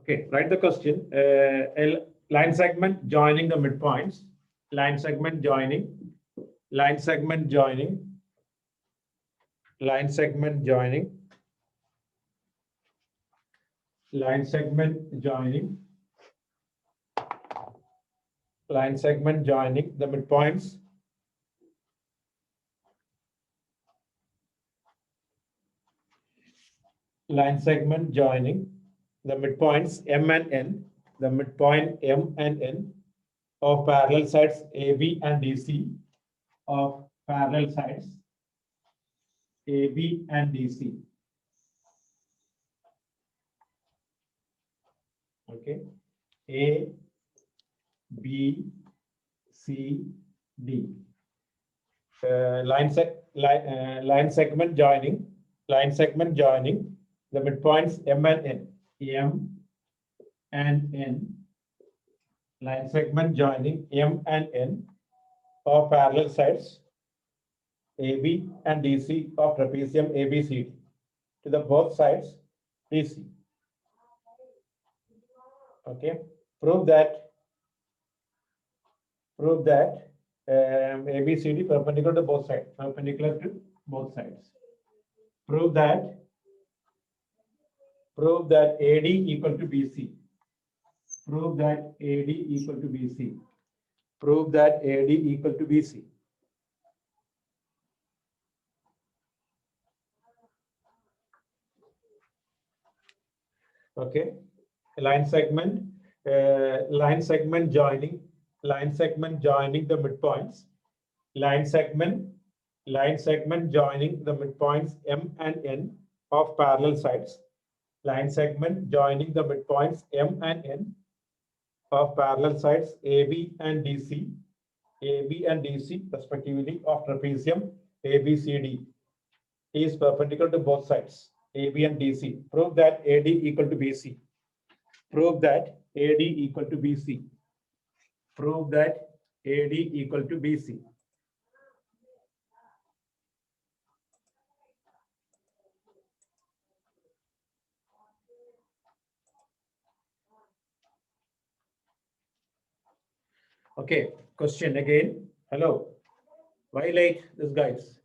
Okay, write the question. A line segment joining the midpoints. Line segment joining. Line segment joining. Line segment joining. Line segment joining. Line segment joining the midpoints. Line segment joining the midpoints M and N, the midpoint M and N of parallel sides AB and DC of parallel sides AB and DC. Okay, A, B, C, D. Line segment joining the midpoints M and N. M and N. Line segment joining M and N of parallel sides AB and DC of trapezium ABCD to the both sides DC. Okay, prove that ABCD perpendicular to both sides. Perpendicular to both sides. Prove that AD equal to BC. Prove that AD equal to BC. Prove that AD equal to BC. Okay, line segment joining the midpoints. Line segment joining the midpoints M and N of parallel sides. Line segment joining the midpoints M and N of parallel sides AB and DC respectively of trapezium ABCD is perpendicular to both sides AB and DC. Prove that AD equal to BC. Prove that AD equal to BC. Prove that AD equal to BC. Okay, question again. Hello. Why late, this guys?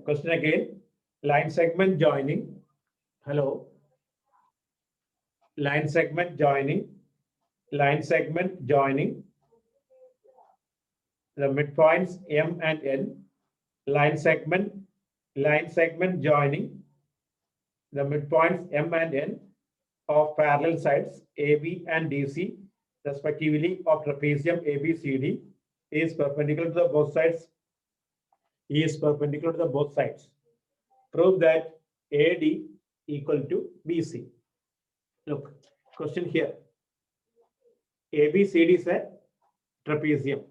Question again. Line segment joining. Hello. Line segment joining. Line segment joining the midpoints M and N. Line segment joining the midpoints M and N of parallel sides AB and DC respectively of trapezium ABCD is perpendicular to the both sides. Prove that AD equal to BC. Look, question here. ABCD is a trapezium.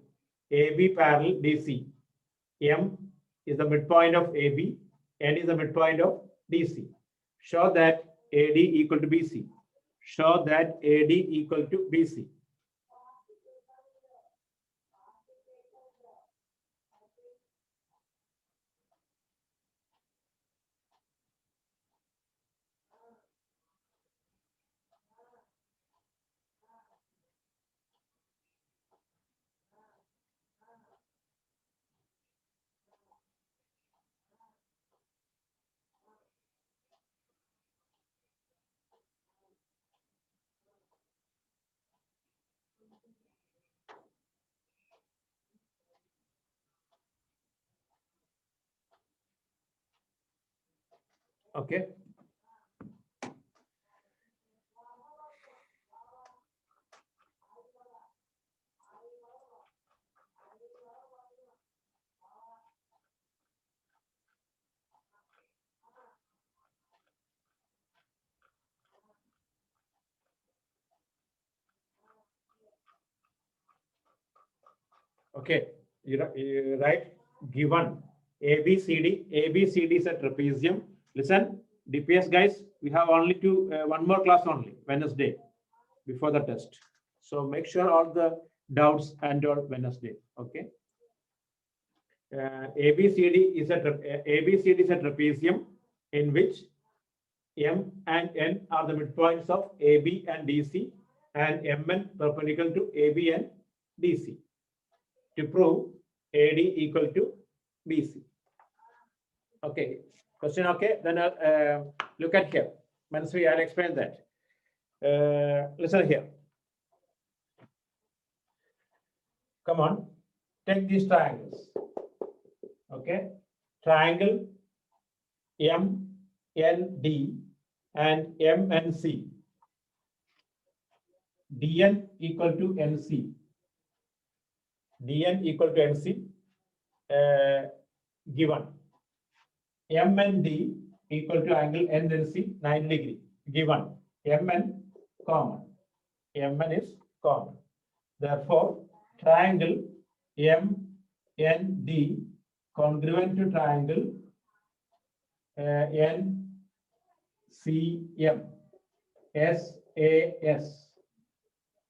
AB parallel DC. M is the midpoint of AB. N is the midpoint of DC. Show that AD equal to BC. Show that AD equal to BC. Okay. Okay, you write given ABCD. ABCD is a trapezium. Listen, DPS guys, we have only one more class only, Wednesday, before the test. So make sure all the doubts and or Wednesday. Okay. ABCD is a trapezium in which M and N are the midpoints of AB and DC, and Mn perpendicular to AB and DC. To prove AD equal to BC. Okay, question okay? Then look at here. Mansuri, I'll explain that. Listen here. Come on, take these triangles. Okay, triangle MND and MNC. DN equal to NC. DN equal to NC given. M and D equal to angle NNC 90 degree given. Mn common. Mn is common. Therefore, triangle MND congruent to triangle NCM SAS.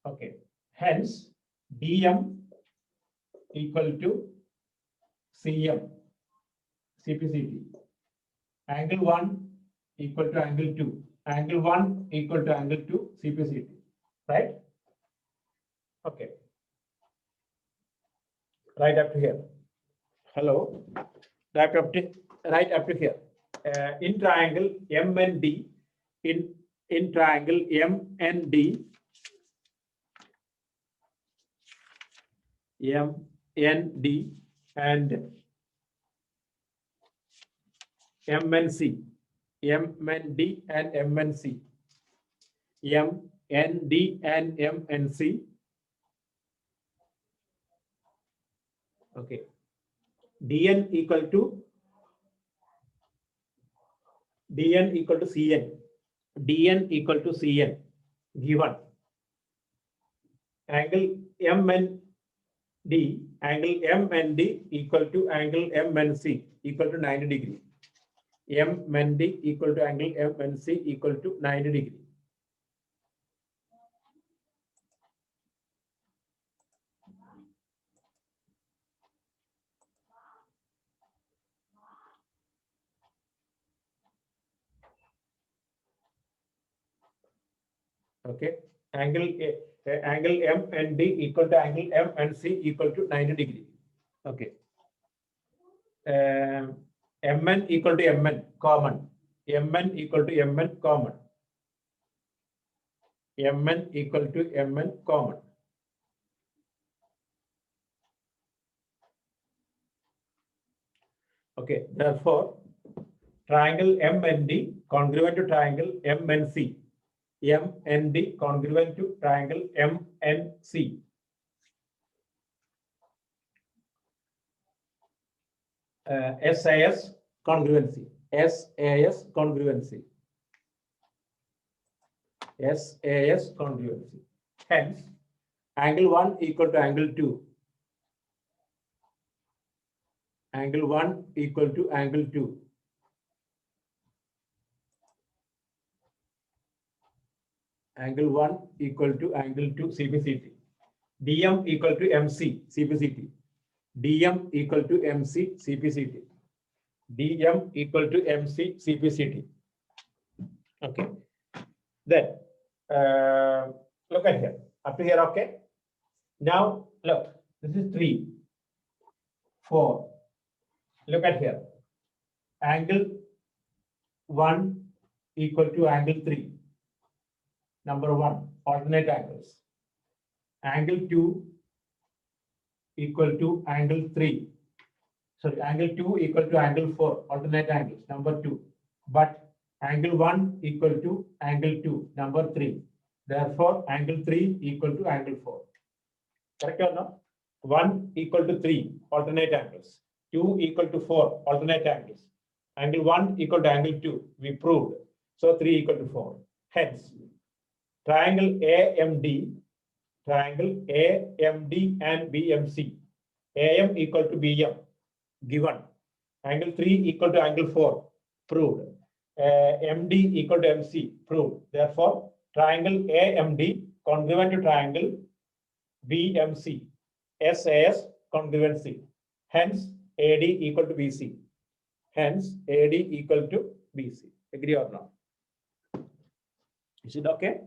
Okay. Hence, DM equal to CM CPCT. Angle 1 equal to angle 2. Angle 1 equal to angle 2 CPCT. Right? Okay. Right up to here. Hello. Right up to here. In triangle MND, in triangle MND, MND and MNC, MND and MNC, MND and MNC. Okay. DN equal to CN. DN equal to CN given. Angle MND, angle MND equal to angle MNC equal to 90 degree. MND equal to angle MNC equal to 90 degree. Okay, angle M and D equal to angle M and C equal to 90 degree. Okay. Mn equal to Mn common. Mn equal to Mn common. Mn equal to Mn common. Okay, therefore, triangle MND congruent to triangle MNC. MND congruent to triangle MNC. SAS congruency. SAS congruency. SAS congruency. Hence, angle 1 equal to angle 2. Angle 1 equal to angle 2. Angle 1 equal to angle 2 CPCT. DM equal to MC CPCT. DM equal to MC CPCT. DM equal to MC CPCT. Okay. Then look at here. Up to here, okay? Now look, this is 3, 4. Look at here. Angle 1 equal to angle 3. Number 1, alternate angles. Angle 2 equal to angle 3. Sorry, angle 2 equal to angle 4, alternate angles, number 2. But angle 1 equal to angle 2, number 3. Therefore, angle 3 equal to angle 4. Correct or no? 1 equal to 3, alternate angles. 2 equal to 4, alternate angles. Angle 1 equal to angle 2, we proved. So 3 equal to 4. Hence, triangle AMD and BMC. AM equal to BM, given. Angle 3 equal to angle 4, proved. MD equal to MC, proved. Therefore, triangle AMD congruent to triangle BMC. SAS congruency. Hence, AD equal to BC. Hence, AD equal to BC. Agree or not? Is it okay?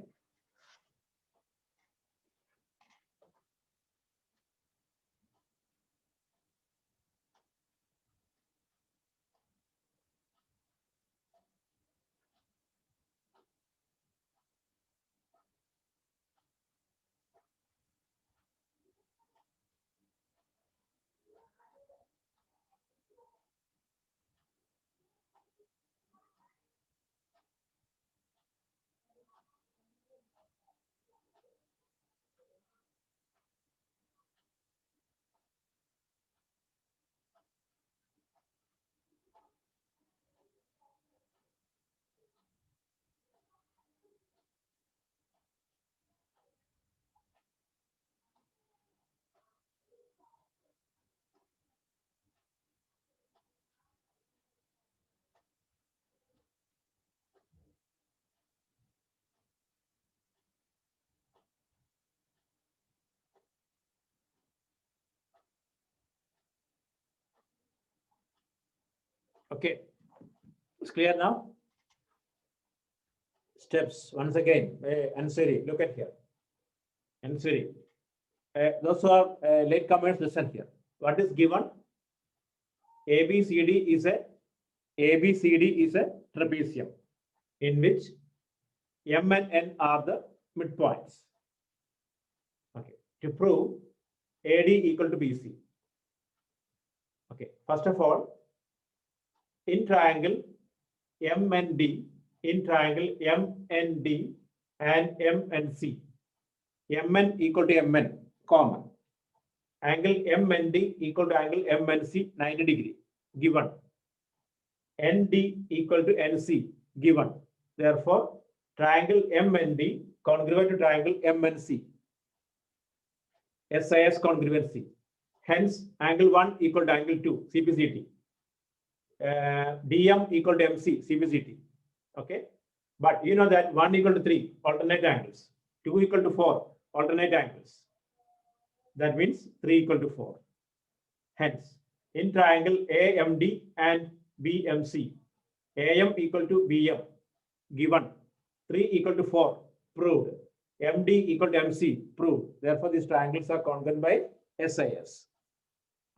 Okay, it's clear now. Steps once again. Ansari, look at here. Ansari, those who are latecomers, listen here. What is given? ABCD is a trapezium in which M and N are the midpoints. Okay, to prove AD equal to BC. Okay, first of all, in triangle M and D, in triangle MND and MNC, MN equal to MN, common. Angle MND equal to angle MNC, 90 degree, given. ND equal to NC, given. Therefore, triangle MND congruent to triangle MNC. SIS congruency. Hence, angle 1 equal to angle 2, CPCT. DM equal to MC, CPCT. Okay. But you know that 1 equal to 3, alternate angles. 2 equal to 4, alternate angles. That means 3 equal to 4. Hence, in triangle AMD and BMC, AM equal to BM, given. 3 equal to 4, proved. MD equal to MC, proved. Therefore, these triangles are congruent by SIS.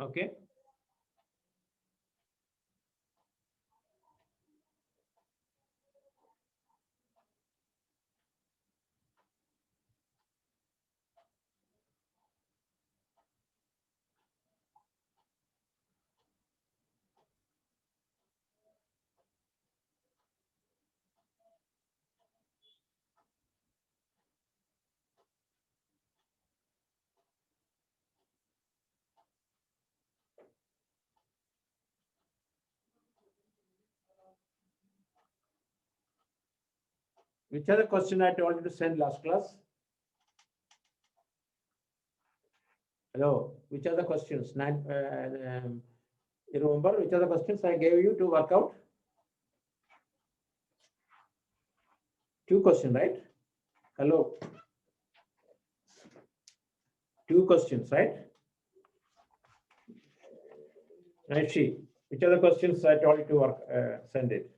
Okay. Which are the question I told you to send last class? Hello, which are the questions? You remember which are the questions I gave you to work out? 2 questions, right? Hello. 2 questions, right? Actually, which are the questions I told you to work, send it?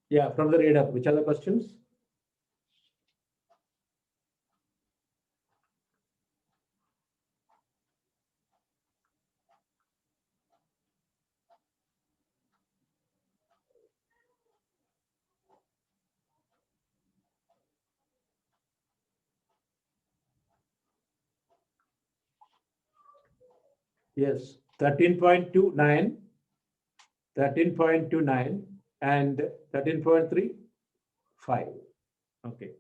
Yeah, from the reader, which are the questions? Yes, 13.29, 13.29 and 13.35. Okay.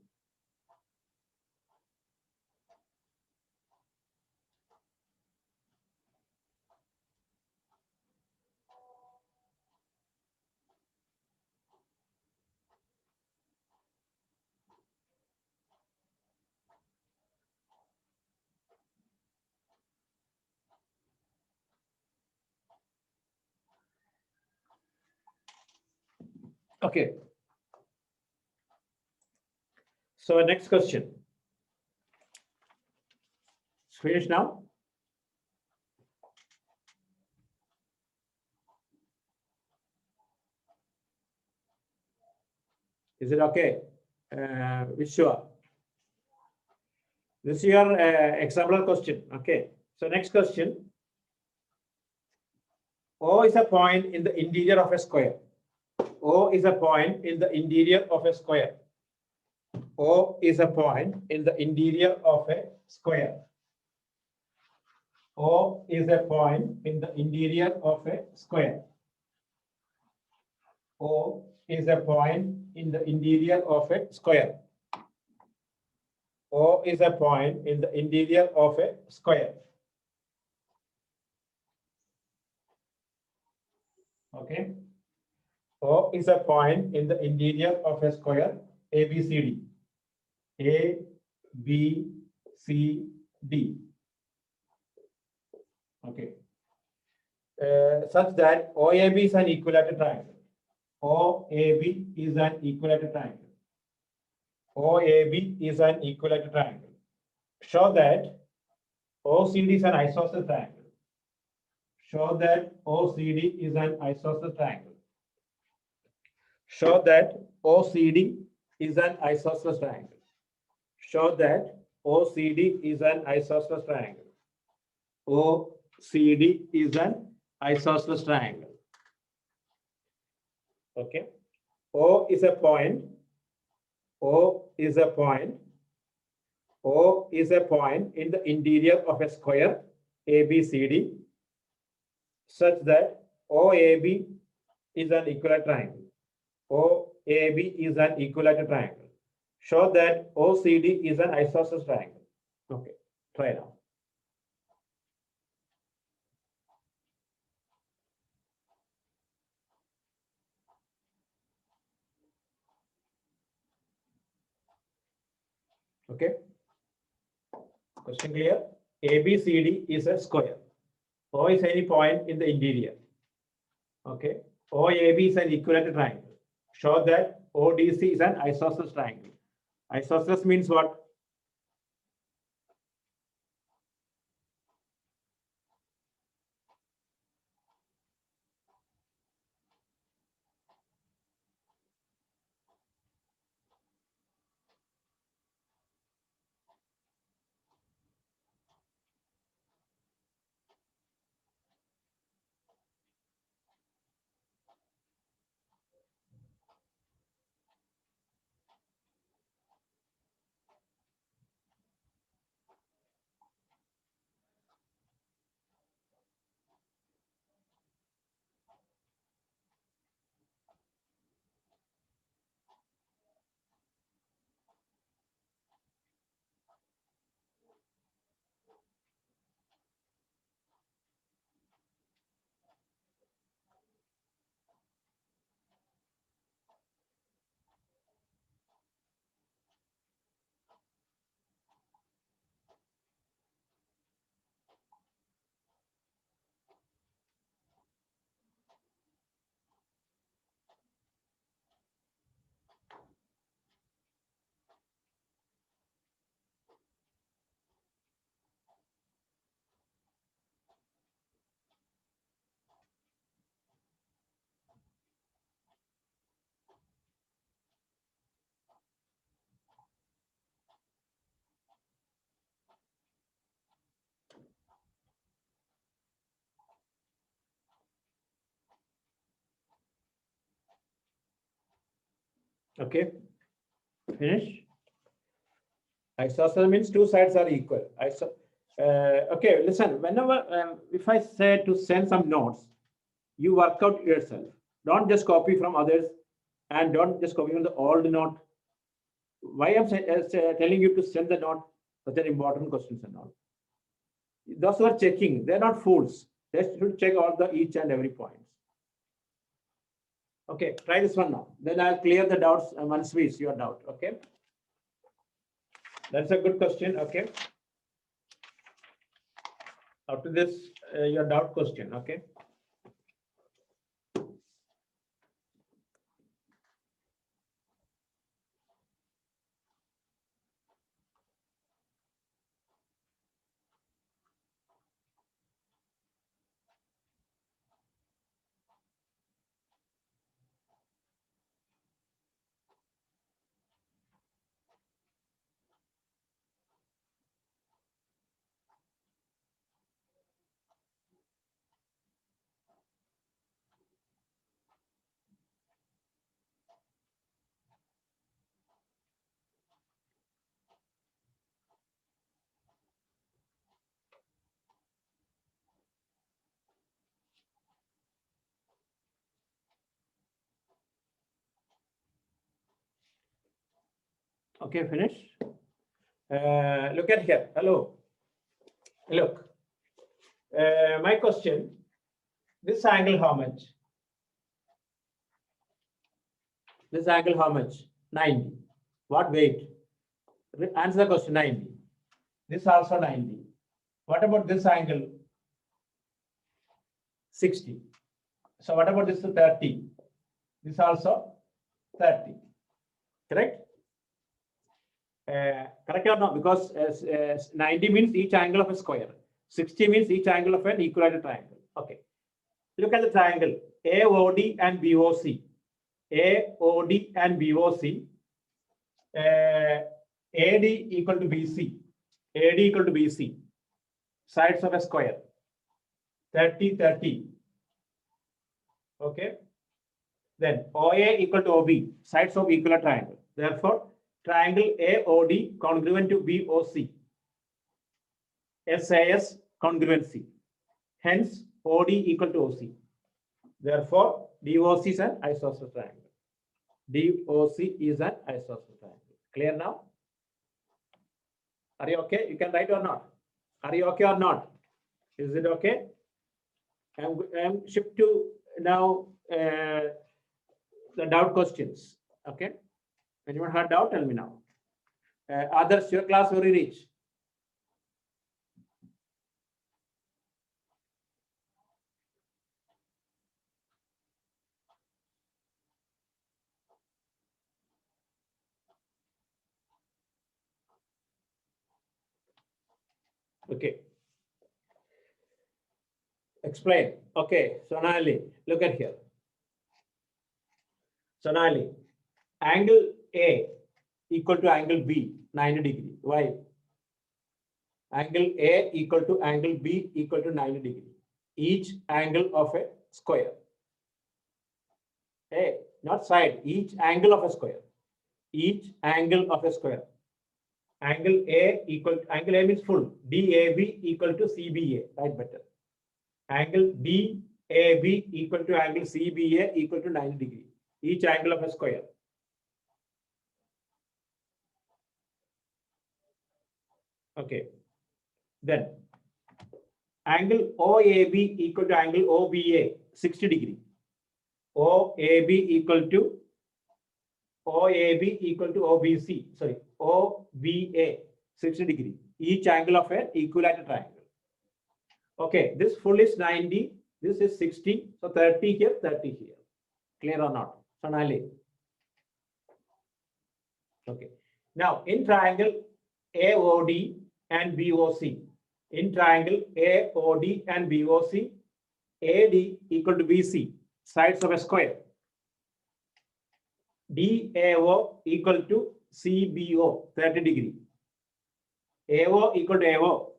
Okay. So next question. It's finished now. Is it okay? Vishwa. This is your example question. Okay. So next question. O is a point in the interior of a square. O is a point in the interior of a square. O is a point in the interior of a square. O is a point in the interior of a square. O is a point in the interior of a square. O is a point in the interior of a square. Okay. O is a point in the interior of a square ABCD. A, B, C, D. Okay. Such that OAB is an equilateral triangle. OAB is an equilateral triangle. OAB is an equilateral triangle. Show that OCD is an isosceles triangle. Show that OCD is an isosceles triangle. Show that OCD is an isosceles triangle. Show that OCD is an isosceles triangle. OCD is an isosceles triangle. Okay. O is a point. O is a point. O is a point in the interior of a square ABCD such that OAB is an equilateral triangle. OAB is an equilateral triangle. Show that OCD is an isosceles triangle. Okay, try now. Okay. Question clear? ABCD is a square. O is any point in the interior. Okay. OAB is an equilateral triangle. Show that ODC is an isosceles triangle. Isosceles means what? Okay. Finish. Isosceles means two sides are equal. Okay, listen, whenever, if I say to send some notes, you work out yourself. Don't just copy from others and don't just copy from the old note. Why I'm telling you to send the note, such an important questions and all. Those who are checking, they're not fools. They should check all the each and every point. Okay, try this one now. Then I'll clear the doubts once we see your doubt. Okay. That's a good question. Okay. After this, your doubt question. Okay. Okay, finish. Look at here. Hello. Look. My question. This angle how much? This angle how much? 90. What weight? Answer the question. 90. This also 90. What about this angle? 60. So what about this 30? This also 30. Correct? Correct or not? Because 90 means each angle of a square. 60 means each angle of an equilateral triangle. Okay. Look at the triangle AOD and BOC. AOD and BOC. AD equal to BC. AD equal to BC. Sides of a square. 30, 30. Okay. Then OA equal to OB. Sides of equilateral triangle. Therefore, triangle AOD congruent to BOC. SAS congruency. Hence, OD equal to OC. Therefore, DOC is an isosceles triangle. DOC is an isosceles triangle. Clear now? Are you okay? You can write or not? Are you okay or not? Is it okay? I'm shift to now the doubt questions. Okay. Anyone had doubt? Tell me now. Others, your class very rich. Okay. Explain. Okay. Sonali, look at here. Sonali, angle A equal to angle B, 90 degree. Why? Angle A equal to angle B equal to 90 degree. Each angle of a square. A, not side, each angle of a square. Each angle of a square. Angle A equal to, angle A means full. DAB equal to CBA. Right better. Angle DAB equal to angle CBA equal to 90 degree. Each angle of a square. Okay. Then angle OAB equal to angle OBA 60 degree. OAB equal to OBC. Sorry, OBA 60 degree. Each angle of an equilateral triangle. Okay, this full is 90. This is 60. So 30 here, 30 here. Clear or not? Sonali. Okay. Now in triangle AOD and BOC. In triangle AOD and BOC, AD equal to BC, sides of a square. DAO equal to CBO, 30 degree. AO equal to AO,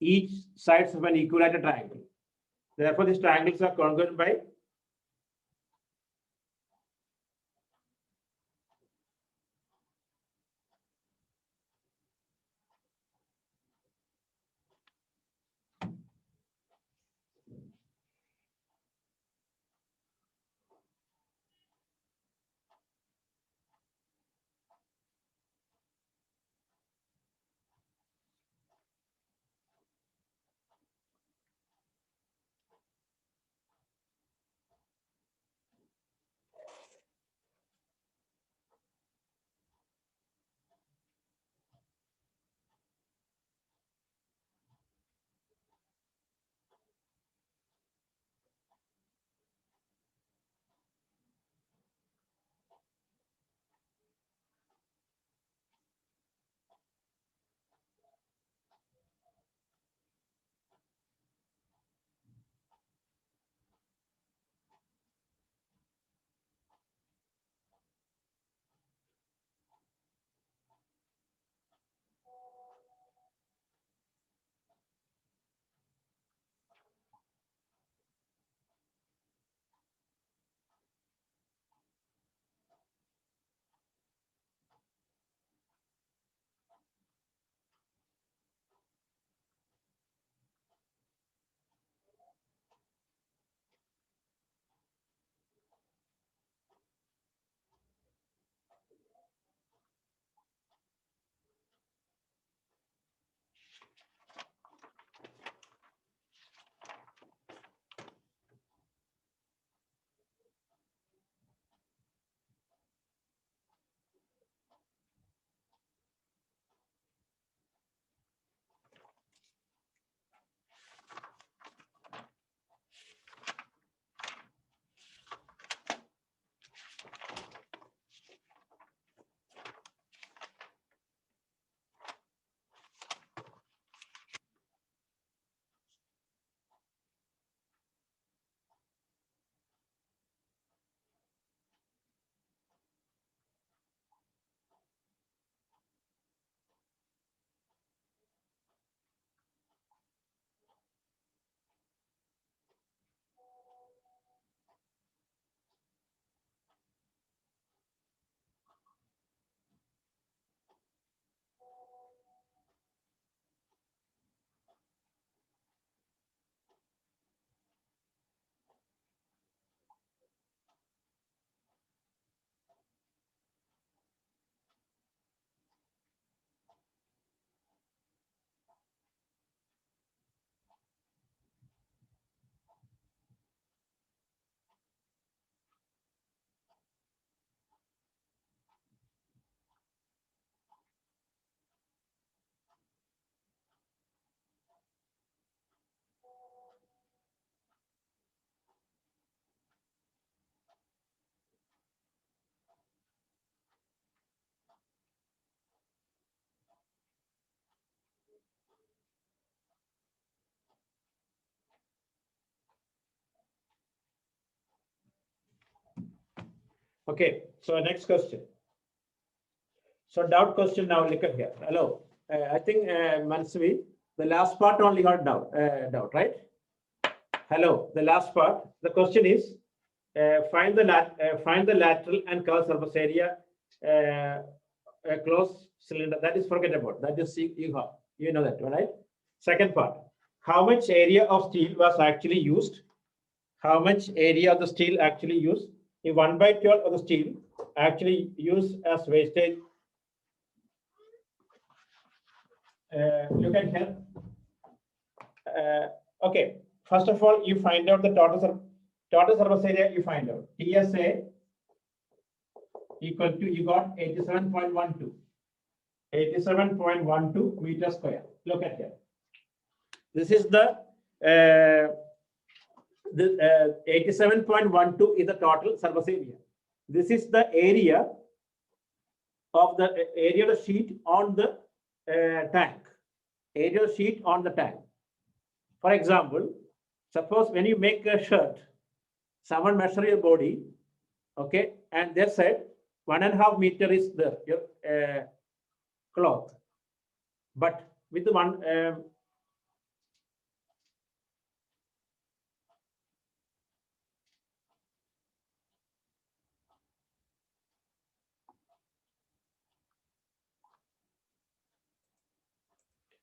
each sides of an equilateral triangle. Therefore, these triangles are congruent by Okay, so next question. So doubt question now, look at here. Hello, I think Mansvi, the last part only got doubt, right? Hello, the last part. The question is, find the lateral and curved surface area a closed cylinder. That is forget about. That is you know that, right? Second part. How much area of steel was actually used? How much area of the steel actually used? If 1/12 of the steel actually used as wastage. Look at here. Okay. First of all, you find out the total surface area. You find out TSA equal to, you got 87.12. 87.12 meters square. Look at here. This is the 87.12 is the total surface area. This is the area of the sheet on the tank. Area sheet on the tank. For example, suppose when you make a shirt, someone measure your body, okay, and they said 1.5 meter is the your cloth, but with one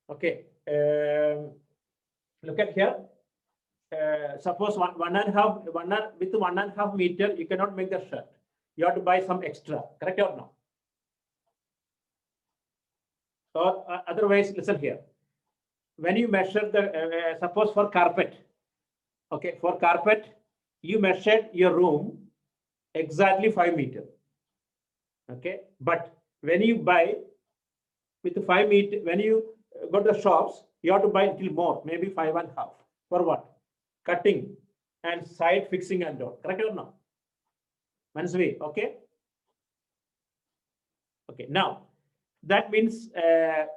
okay, look at here. Suppose with 1.5 meter, you cannot make the shirt. You have to buy some extra, correct or no? Or otherwise, listen here. When you measure the, suppose for carpet, okay, for carpet, you measured your room exactly 5 meter, okay, but when you buy with 5 meter, when you go to the shops, you have to buy a little more, maybe 5.5. For what? Cutting and side fixing and all, correct or no? Mansvi, okay? Okay, now that means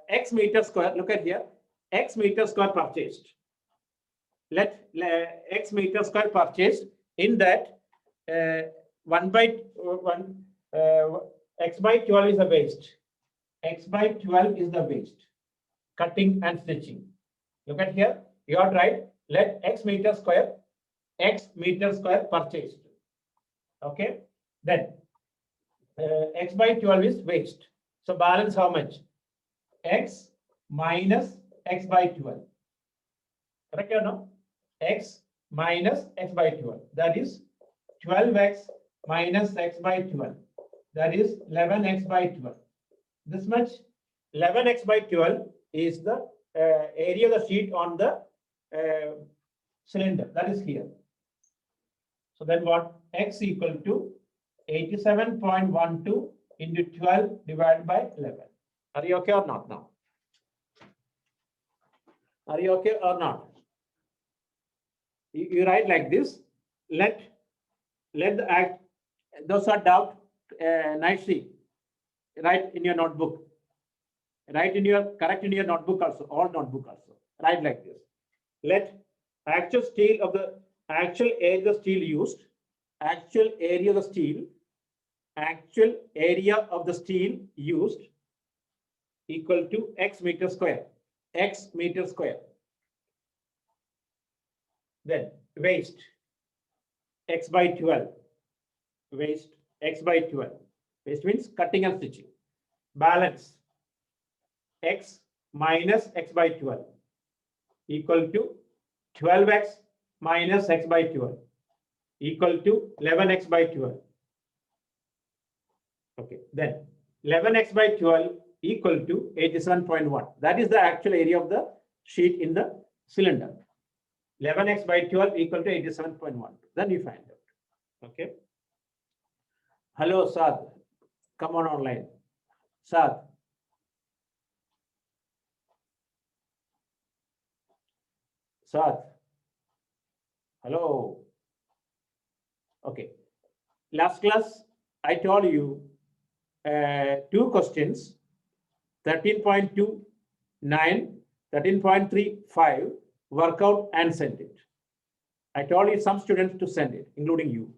X meter square, look at here, X meter square purchased. Let X meter square purchased, in that 1/1 X by 12 is the waste. X by 12 is the waste. Cutting and stitching. Look at here, you are right. Let X meter square purchased. Okay, then X by 12 is waste. So balance how much? X minus X by 12. Correct or no? X minus X by 12. That is 12X minus X by 12. That is 11X by 12. This much 11X by 12 is the area of the sheet on the cylinder. That is here. So then what? X equal to 87.12 into 12 divided by 11. Are you okay or not now? Are you okay or not? You write like this. Let the act. Those are doubt nicely. Write in your notebook. Correct in your notebook also. All notebook also. Write like this. Let actual area of the steel used. Actual area of the steel used equal to X meter square. X meter square. Then waste X by 12. Waste X by 12. Waste means cutting and stitching. Balance X minus X by 12 equal to 12X minus X by 12 equal to 11X by 12. Okay, then 11X by 12 equal to 87.1. That is the actual area of the sheet in the cylinder. 11X by 12 equal to 87.1. Then you find out. Okay. Hello, Sad. Come on online. Sad. Sad. Hello. Okay. Last class, I told you 2 questions, 13.29, 13.35, work out and send it. I told you some students to send it, including you.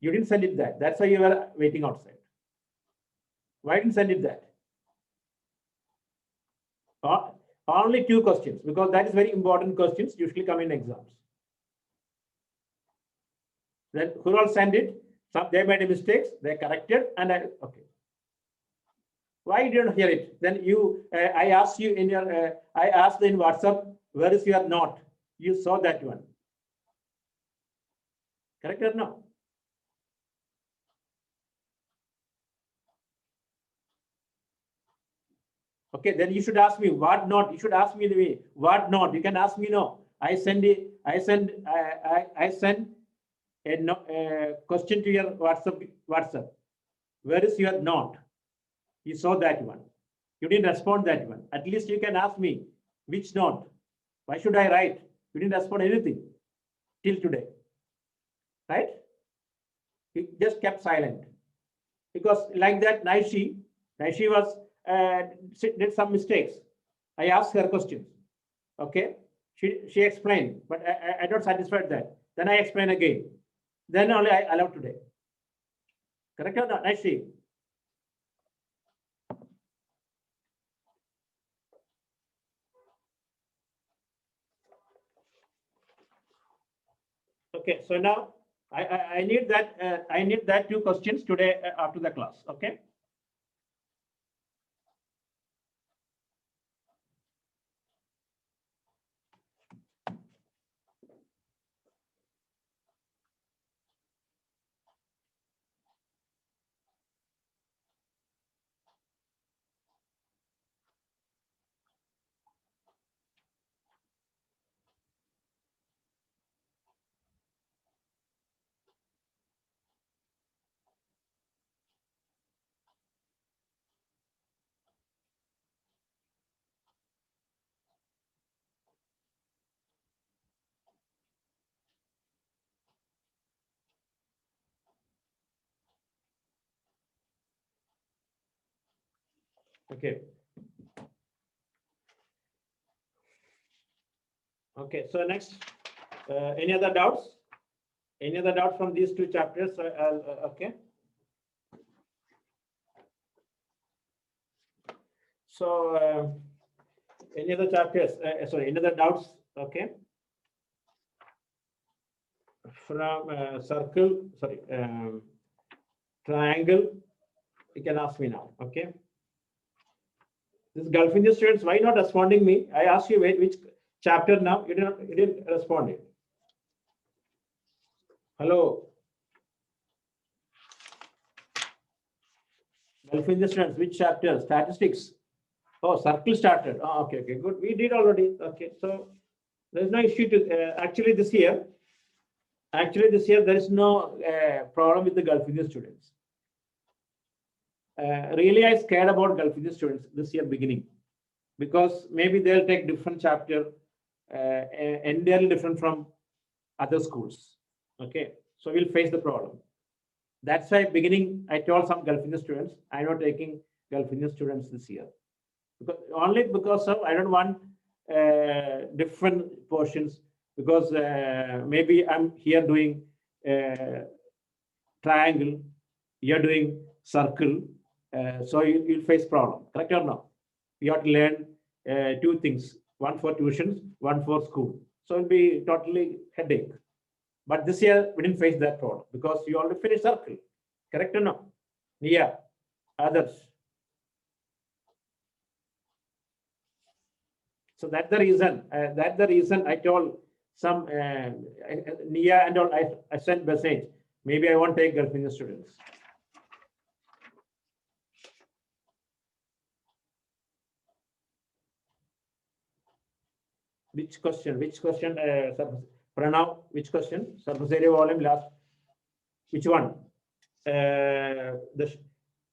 You didn't send it that. That's why you were waiting outside. Why didn't send it that? Only 2 questions, because that is very important questions usually come in exams. Then who all sent it? Some they made a mistake, they corrected, and okay. Why you didn't hear it? Then you, I asked you in your, I asked in WhatsApp, where is your note? You saw that one. Correct or no? Okay, then you should ask me what note. You should ask me the way what note. You can ask me no. I send it. I send a question to your WhatsApp. Where is your note? You saw that one. You didn't respond that one. At least you can ask me which note. Why should I write? You didn't respond anything till today, right? You just kept silent because like that Naishi was did some mistakes. I asked her questions. Okay, she explained, but I not satisfied that. Then I explain again. Then only I allowed today. Correct or not, Naishi? Okay, so now I need that 2 questions today after the class. Okay. Okay. Okay. So next, any other doubts? Any other doubts from these 2 chapters? Okay. So any other chapters? Sorry, any other doubts? Okay. From circle, sorry, triangle, you can ask me now. Okay. This Gulf India students, why not responding me? I asked you which chapter now. You didn't respond. Hello. Gulf India students, which chapter? Statistics. Oh, circle started. Oh, okay, good. We did already. Okay, so there's no issue to actually this year there is no problem with the Gulf India students. Really, I scared about Gulf India students this year beginning because maybe they'll take different chapter, entirely different from other schools. Okay, so we'll face the problem. That's why beginning I told some Gulf India students I'm not taking Gulf India students this year only because of I don't want different portions because maybe I'm here doing triangle, you're doing circle, so you'll face problem. Correct or no? You have to learn 2 things: one for tuitions, one for school. So it'll be totally headache. But this year we didn't face that problem because you already finished circle. Correct or no? Yeah. Others. So that's the reason. I told some Nia and all. I sent message. Maybe I won't take Gulf India students. Which question? Pranav, which question? Surface area volume last. Which one? The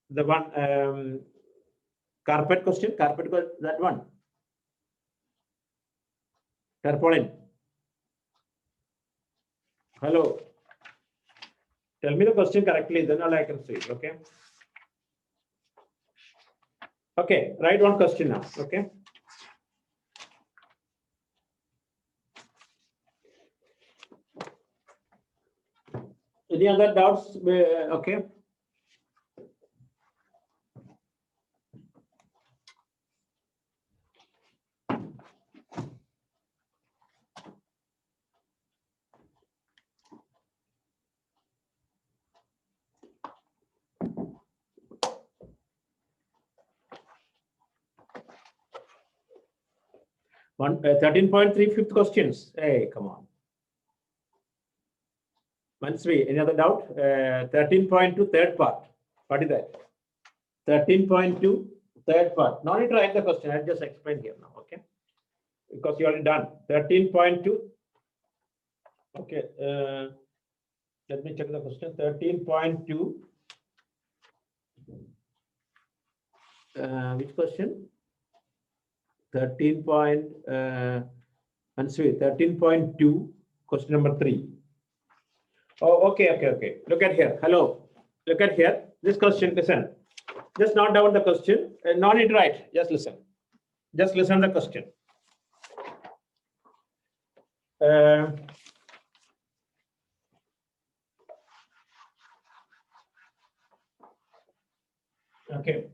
one carpet question. Carpet, that one. Tarpaulin. Hello. Tell me the question correctly, then all I can say. Okay. Okay. Write one question now. Okay. Any other doubts? Okay. One 13.3 fifth questions. Hey, come on. Mansvi, any other doubt? 13.2 third part. What is that? 13.2 third part. No need to write the question. I'll just explain here now. Okay. Because you already done. 13.2. Okay. Let me check the question. 13.2. Which question? 13.2, question number 3. Oh, okay. Look at here. Hello. Look at here. This question, listen. Just note down the question. No need to write. Just listen. Just listen to the question. Okay.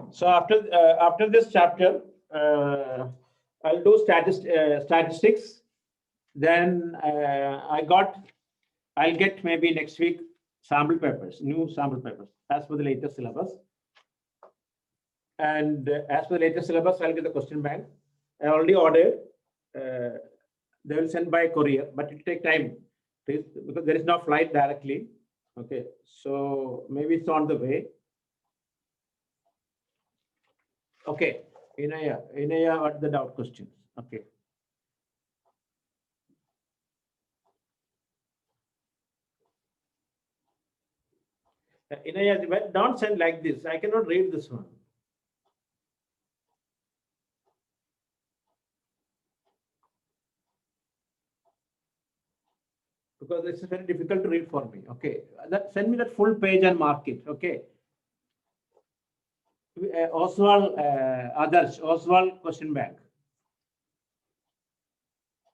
So after this chapter, I'll do statistics. Then I'll get maybe next week sample papers, new sample papers as per the latest syllabus. And as per the latest syllabus, I'll get the question bank. I already ordered. They will send by courier, but it will take time because there is no flight directly. Okay, so maybe it's on the way. Okay, Inaya, what the doubt questions? Okay. Inaya, don't send like this. I cannot read this one. Because it's very difficult to read for me. Okay, send me that full page and mark it. Okay. Oswald, Oswald question bank.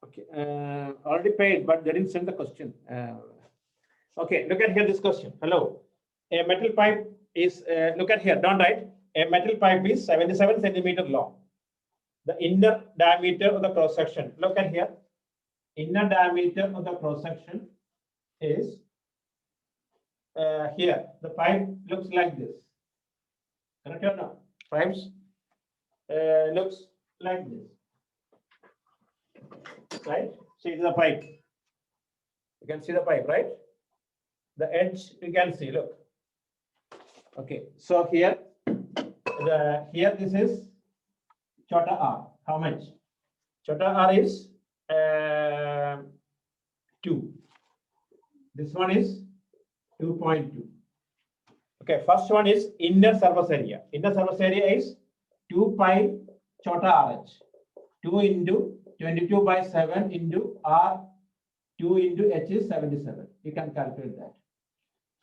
Okay, already paid, but they didn't send the question. Okay, look at here this question. Hello, a metal pipe is, look at here, don't write. A metal pipe is 77 centimeter long. The inner diameter of the cross section, look at here. Inner diameter of the cross section is here. The pipe looks like this. Correct or not? Pipes looks like this. Right? See the pipe. You can see the pipe, right? The edge you can see. Look. Okay. So here, here this is chota r. How much? Chota r is 2. This one is 2.2. Okay, first one is inner surface area. Inner surface area is 2 pi chota RH. 2 into 22 by 7 into R, 2 into H is 77. You can calculate that.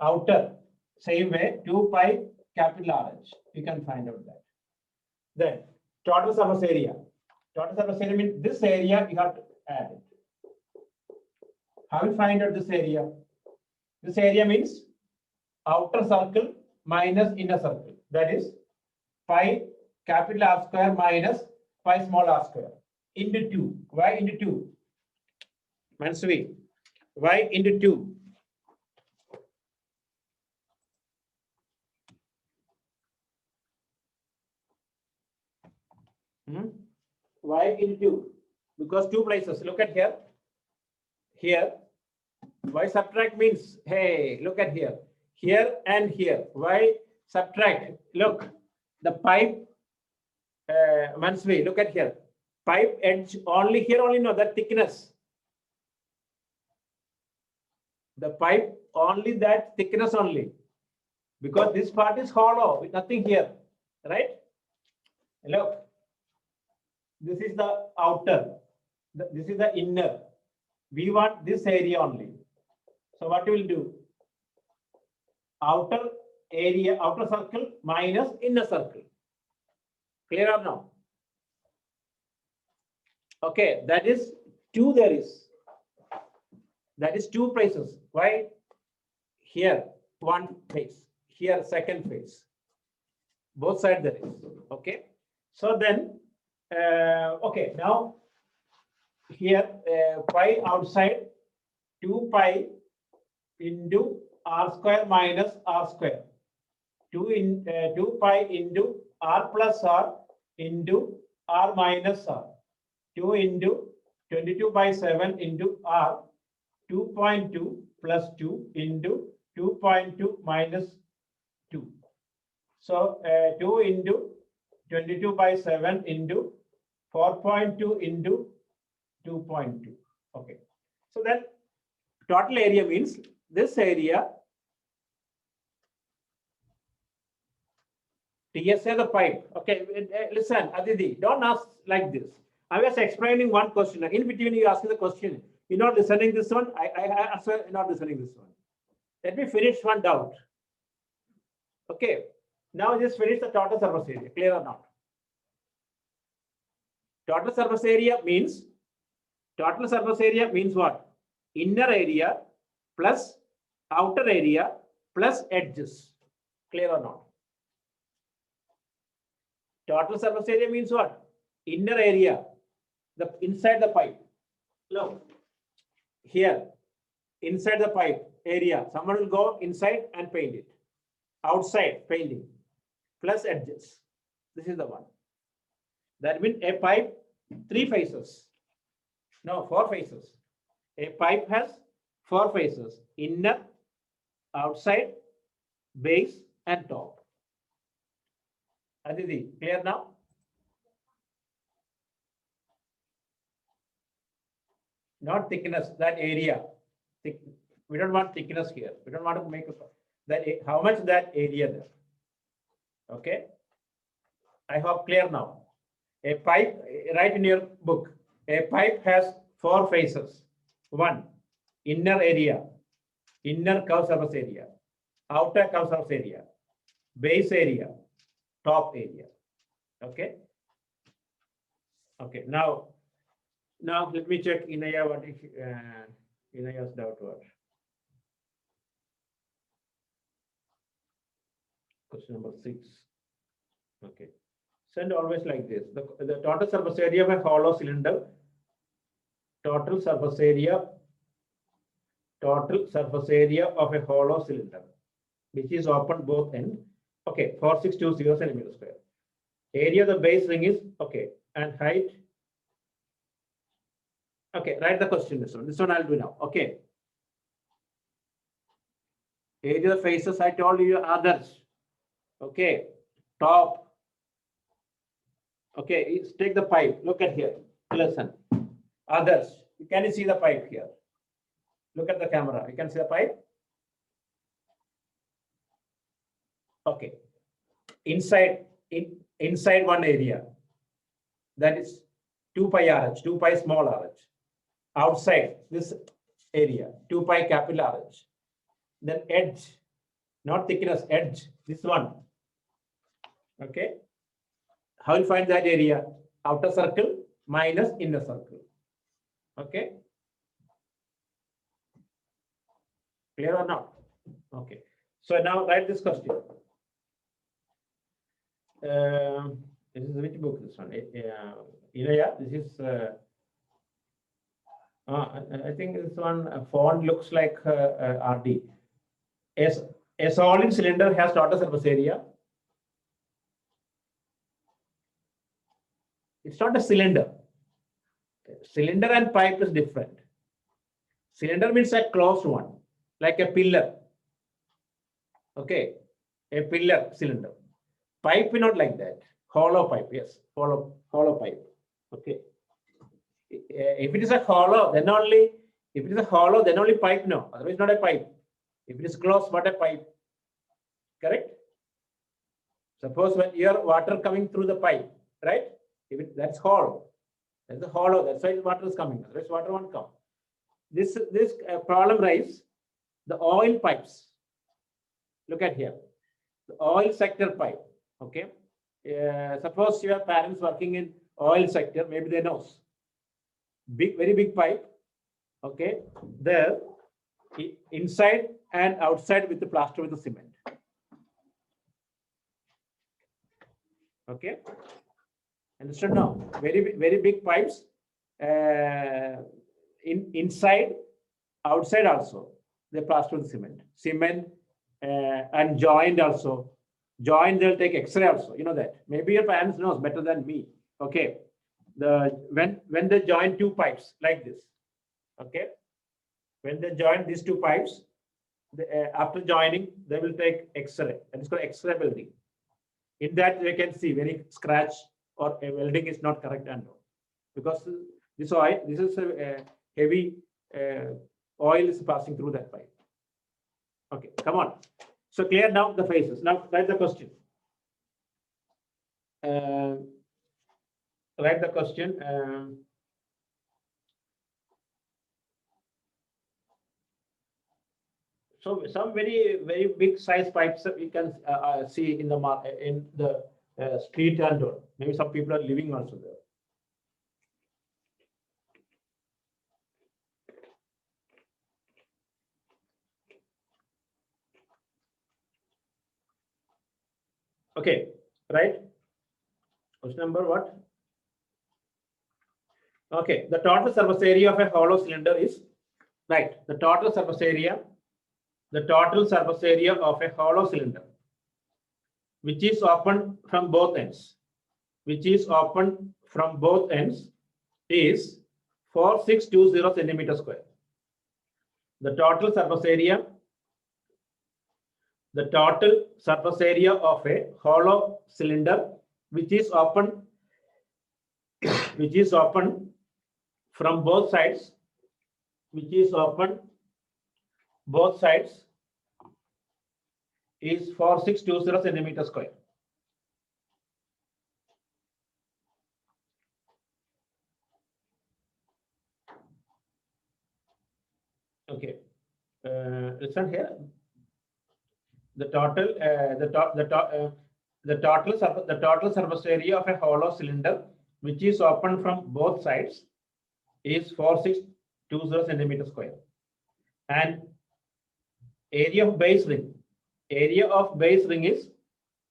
Outer, same way, 2 pi capital RH. You can find out that. Then, total surface area. Total surface area means this area you have to add it. How will you find out this area? This area means outer circle minus inner circle. That is pi capital R square minus pi small r square into 2. Why into 2? Mansvi. Why into 2? Why into 2? Because 2 places. Look at here. Here. Why subtract means, hey, look at here. Here and here. Why subtract? Look, the pipe, Mansvi, look at here. Pipe edge only here, only no, that thickness. The pipe only that thickness only. Because this part is hollow with nothing here. Right? Look. This is the outer. This is the inner. We want this area only. So what we will do? Outer area, outer circle minus inner circle. Clear or no? Okay, that is 2 there is. That is 2 places. Why? here one face, here second face. Both sides there is. Okay. So then, okay, now here pi outside 2 pi into r square minus r square. 2 pi into r plus r into r minus r. 2 into 22 by 7 into r. 2.2 plus 2 into 2.2 minus 2. So 2 into 22 by 7 into 4.2 into 2.2. Okay. So then total area means this area, TSA the pipe. Okay, listen, Aditi, don't ask like this. I was explaining one question. In between, you ask the question. You're not listening this one. I answer, not listening this one. Let me finish one doubt. Okay. Now just finish the total surface area. Clear or not? Total surface area means what? Inner area plus outer area plus edges. Clear or not? Total surface area means what? Inner area, the inside the pipe. Look, here, inside the pipe area, someone will go inside and paint it. Outside painting plus edges. This is the one. That means a pipe, 3 faces. No, 4 faces. A pipe has 4 faces: inner, outside, base, and top. Aditi, clear now? Not thickness, that area. We don't want thickness here. We don't want to make that how much that area there. Okay. I hope clear now. A pipe, write in your book. A pipe has 4 faces. 1, inner area, inner curved surface area, outer curved surface area, base area, top area. Okay. Okay. Now let me check Inaya what if Inaya's doubt what. Question number 6. Okay. Send always like this. The total surface area of a hollow cylinder. Total surface area of a hollow cylinder, which is open both ends. Okay, 4620 centimeters square. Area of the base ring is okay, and height. Okay, write the question. This one I'll do now. Okay. Area of the faces, I told you others. Okay, top. Okay, take the pipe. Look at here. Listen. Others. Can you see the pipe here? Look at the camera. You can see the pipe. Okay. Inside one area. That is 2 pi RH, 2 pi small RH. Outside this area, 2 pi capital RH. Then edge, not thickness, edge. This one. Okay. How you find that area? Outer circle minus inner circle. Okay. Clear or not? Okay. So now write this question. This is which book? This one. Inaya. This is. I think this one font looks like RD. A solid cylinder has total surface area. It's not a cylinder. Cylinder and pipe is different. Cylinder means a closed one, like a pillar. Okay, a pillar cylinder. Pipe not like that. Hollow pipe, yes, hollow pipe. Okay. If it is a hollow, then only pipe, no. Otherwise, not a pipe. If it is closed, what a pipe. Correct? Suppose when your water coming through the pipe, right? If that's hollow. That's a hollow. That's why the water is coming. Otherwise, water won't come. This problem arises. The oil pipes. Look at here. The oil sector pipe. Okay. Suppose your parents working in oil sector, maybe they know. Very big pipe. Okay. There, inside and outside with the plaster with the cement. Okay, understand now? Very big pipes. Inside, outside also, they plaster with cement, and joint also. Joint, they'll take X-ray also. You know that. Maybe your parents knows better than me. Okay, when they join two pipes like this. Okay, when they join these two pipes, after joining, they will take X-ray. And it's called X-ray welding. In that, they can see very scratch or a welding is not correct and all. Because this is a heavy oil is passing through that pipe. Okay, come on. So clear now the phases. Now write the question. Write the question. So some very big size pipes we can see in the street and all. Maybe some people are living also there. Okay, right? Question number what? Okay, the total surface area of a hollow cylinder is, right, the total surface area of a hollow cylinder, which is open from both ends, is 4620 centimeter square. The total surface area of a hollow cylinder which is open from both sides, is 4620 centimeter square. Okay, listen here. The total surface area of a hollow cylinder which is open from both sides is 4620 centimeter square, and area of base ring is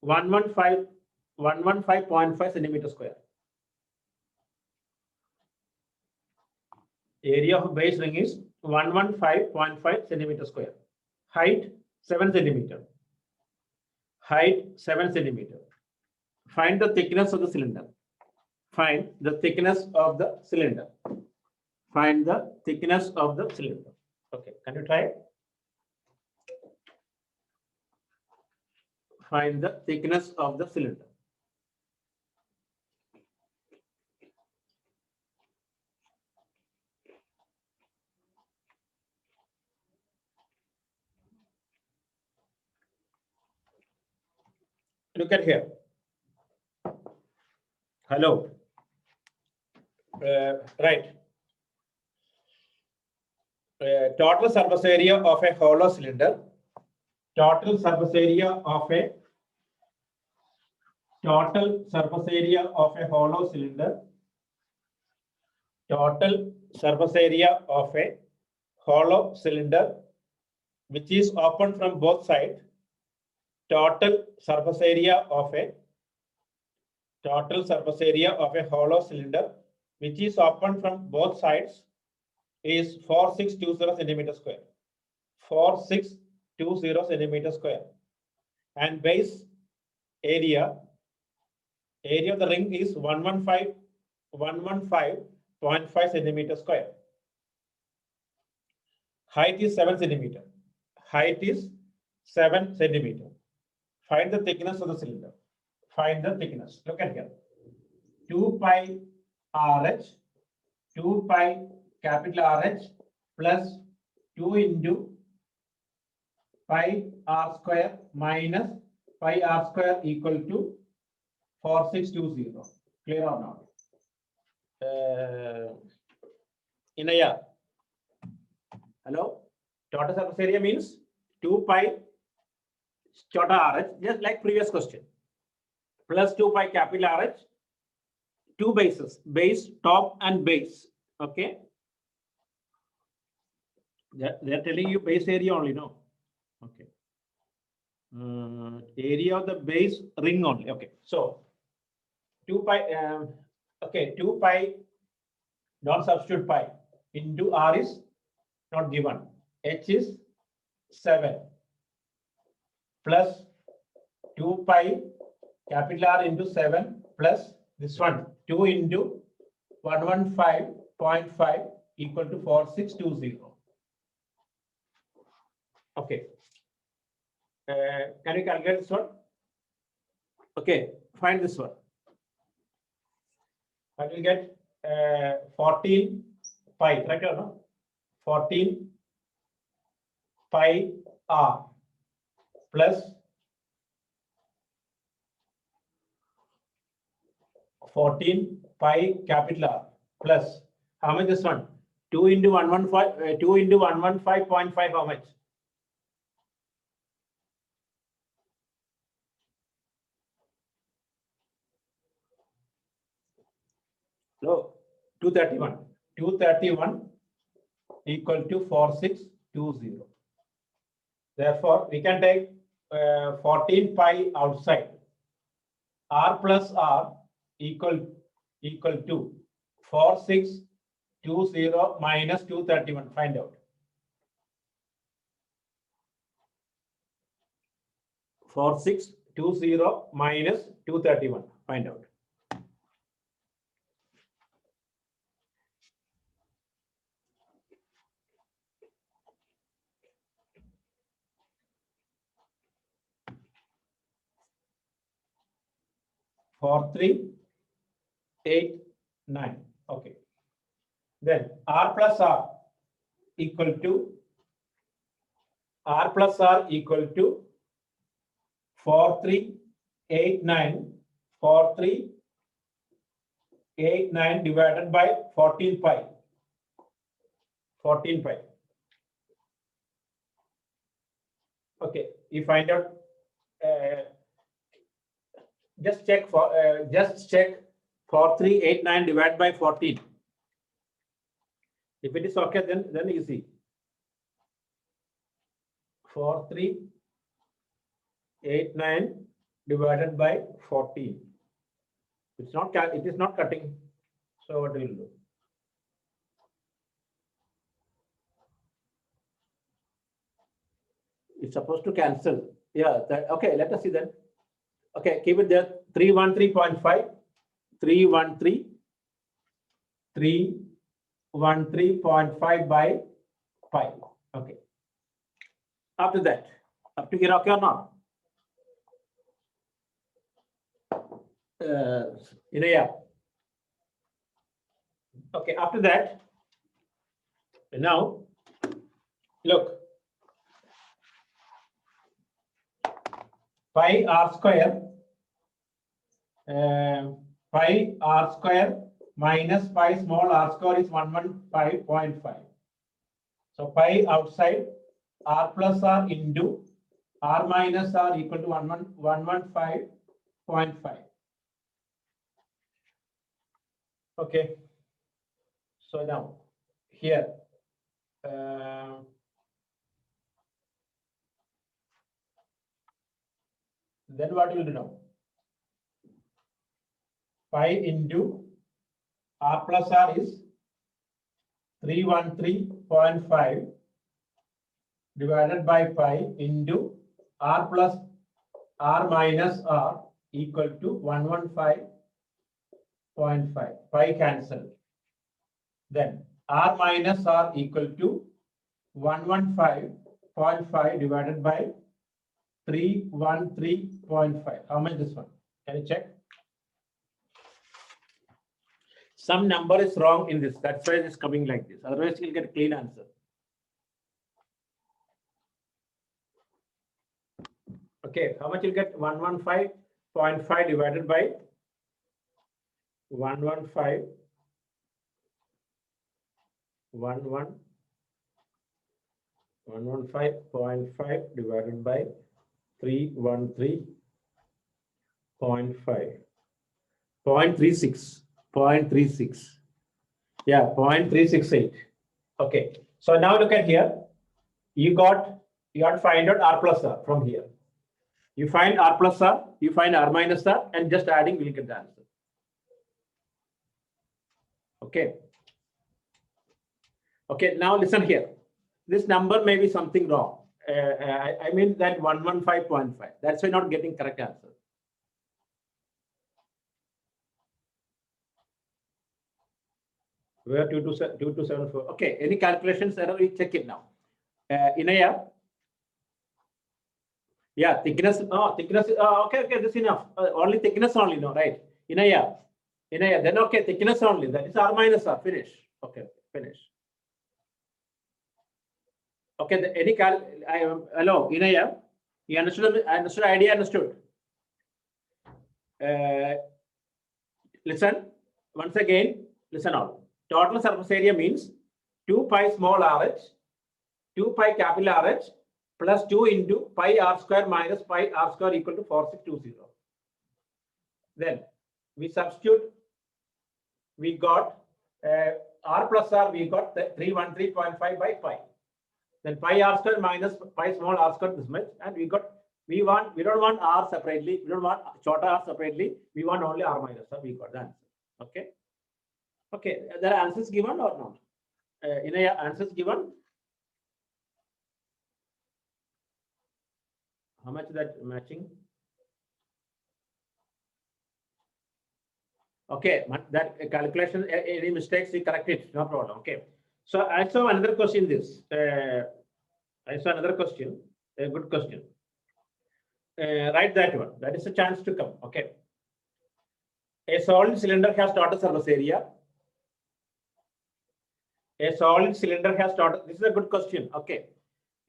115.5 centimeter square. Area of base ring is 115.5 centimeter square. Height 7 centimeter. Find the thickness of the cylinder. Find the thickness of the cylinder. Okay, can you try? Find the thickness of the cylinder. Look at here. Hello. Right. Total surface area of a hollow cylinder. Total surface area of a hollow cylinder. Total surface area of a hollow cylinder which is open from both sides. Total surface area of a hollow cylinder which is open from both sides is 4620 centimeter square. 4620 centimeter square. And base area of the ring is 115.5 centimeter square. Height is 7 centimeter. Find the thickness of the cylinder. Find the thickness. Look at here. 2 pi RH, 2 pi capital RH plus 2 into pi r square minus pi r square equal to 4620. Clear or not? Inaya. Hello? Total surface area means 2 pi chota RH, just like previous question, plus 2 pi capital RH, two bases, base, top and base. Okay. They're telling you base area only, no? Okay. Area of the base ring only. Okay. So 2 pi, okay, 2 pi, don't substitute pi, into R is not given. H is 7 plus 2 pi capital R into 7 plus this one 2 into 115.5 equal to 4620. Okay. Can you calculate this one? Okay, find this one. I will get 14 pi, right or no? 14 pi R plus 14 pi capital R plus how much this one? 2 into 115, 2 into 115.5, how much? No, 231. 231 equal to 4620. Therefore, we can take 14 pi outside. R plus R equal to 4620 minus 231. Find out. 4620 minus 231. Find out. Four, 3, 8, 9. Okay. Then R plus R equal to 4389. 4389 divided by 14 pi. 14 pi. Okay, you find out. Just check 4389 divided by 14. If it is okay, then easy. 4389 divided by 14. It is not cutting. So what will you do? It's supposed to cancel. Yeah. Okay. Let us see then. Okay. Keep it there. 313.5. 313.5 by 5. Okay. After that, up to here, okay or not? Yeah. Okay. After that, now look. Pi R square. Pi R square minus pi small r square is 115.5. So pi outside r plus r into r minus r equal to 115.5. Okay. So now here. Then what will do now? Pi into r plus r is 313.5 divided by pi into r plus r minus r equal to 115.5. Pi cancel. Then r minus r equal to 115.5 divided by 313.5. How much this one? Can you check? Some number is wrong in this. That's why it's coming like this. Otherwise, you'll get a clean answer. Okay, how much you'll get? 115.5 divided by 115.5 divided by 313.5. 0.36. 0.36. Yeah, 0.368. Okay. So now look at here. you have to find out R plus R from here. You find R plus R, you find R minus R, and just adding will get the answer. Okay. Okay, now listen here. This number may be something wrong. I mean that 115.5. That's why not getting correct answer. Where 2274. Okay, any calculations error? We check it now. Inaya. Yeah, thickness. Oh, thickness. Okay, this is enough. Only thickness only, no, right? Inaya. Then okay, thickness only. That is R minus R. Finish. Okay, finish. Okay, any hello, Inaya. You understood? Understood idea? Understood. Listen once again. Listen all. Total surface area means 2 pi small rh, 2 pi capital RH plus 2 into pi r square minus pi r square equal to 4620. Then we substitute. We got r plus r. We got 313.5 by pi. Then pi r square minus pi small r square this much, and we don't want r separately. We don't want shorter r separately. We want only r minus r. We got the answer. Okay. Okay. There are answers given or not? Answers given. How much is that matching? Okay, that calculation, any mistakes, we correct it, no problem. Okay. So I saw another question. I saw another question, a good question. Write that one. That is a chance to come. Okay. A solid cylinder has total surface area. A solid cylinder has total. This is a good question. Okay.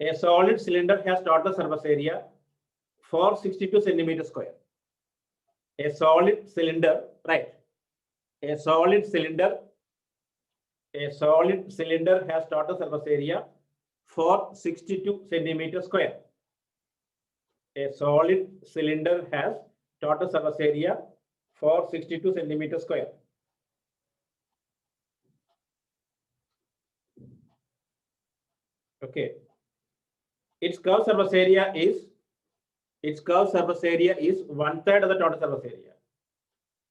A solid cylinder has total surface area 462 centimeters square. A solid cylinder, right? A solid cylinder has total surface area 462 centimeters square. A solid cylinder has total surface area 462 centimeters square. Okay. Its curved surface area is 1/3 of the total surface area.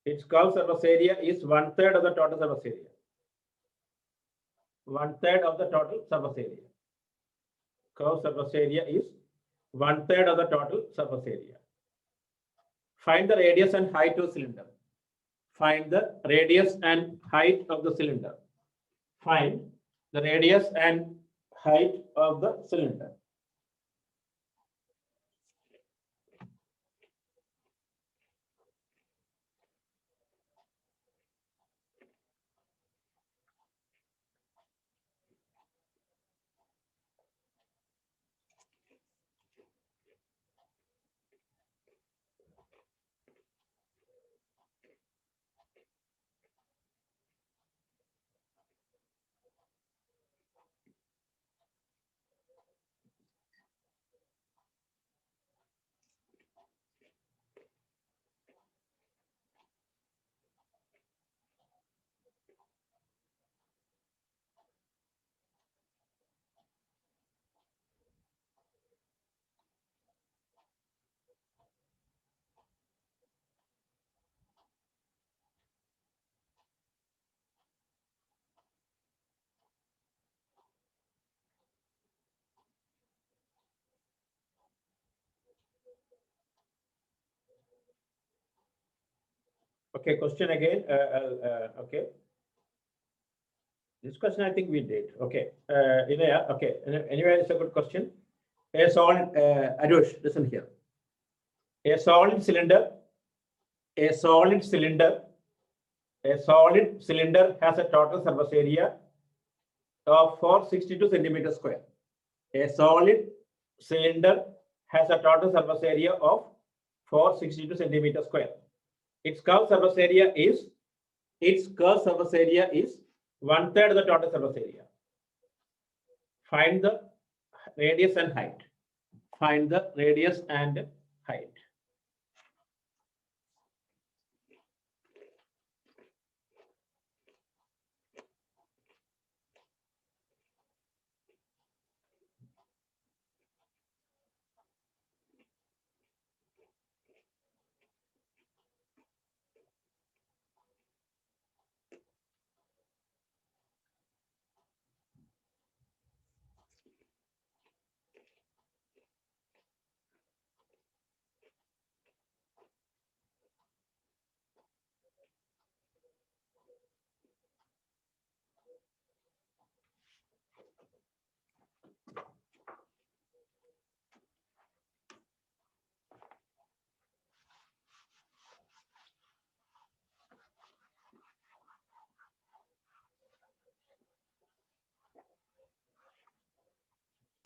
Its curved surface area is 1/3 of the total surface area. 1/3 of the total surface area. Curved surface area is 1/3 of the total surface area. Find the radius and height of the cylinder. Find the radius and height of the cylinder. Find the radius and height of the cylinder. Okay, question again. Okay. This question I think we did. Okay. Okay. Anyway, it's a good question. A solid, Arush, listen here. A solid cylinder has a total surface area of 462 centimeters square. A solid cylinder has a total surface area of 462 centimeters square. Its curved surface area is 1/3 of the total surface area. Find the radius and height. Find the radius and height.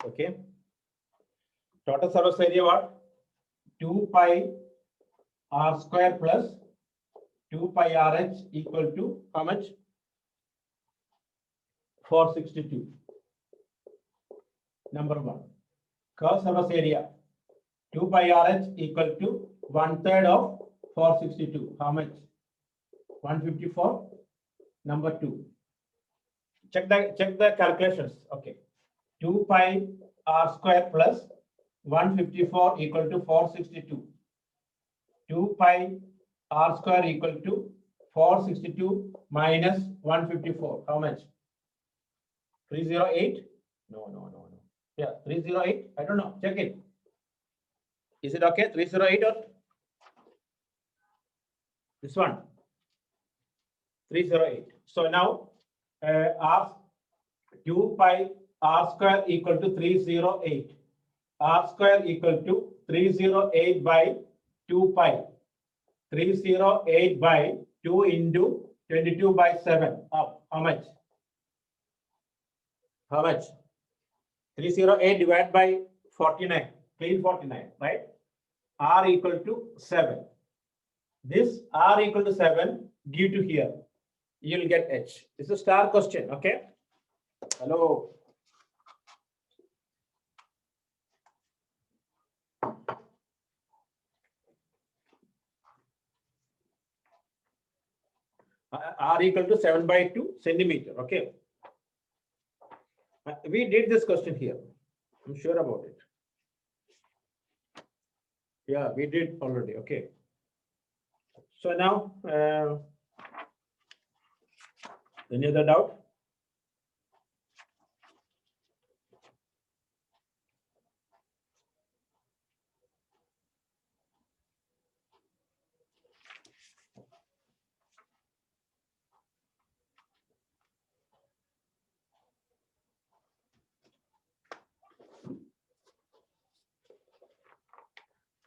Okay. Total surface area what? 2 pi r square plus 2 pi rh equal to how much? 462. Number one. Curve surface area 2 pi rh equal to 1/3 of 462. How much? 154. Number two. Check the calculations. Okay. 2 pi r square plus 154 equal to 462. 2 pi r square equal to 462 minus 154. How much? 308? No. Yeah, 308. I don't know. Check it. Is it okay? 308 or this one? 308. So now r 2 pi r square equal to 308. R square equal to 308 by 2 pi. 308 by 2 into 22 by 7. Up. How much? How much? 308 divided by 49. Clean 49, right? R equal to 7. This R equal to 7, give to here. You'll get H. This is a star question, okay? Hello. R equal to 7 by 2 centimeter, okay? We did this question here. I'm sure about it. Yeah, we did already, okay. So now, any other doubt?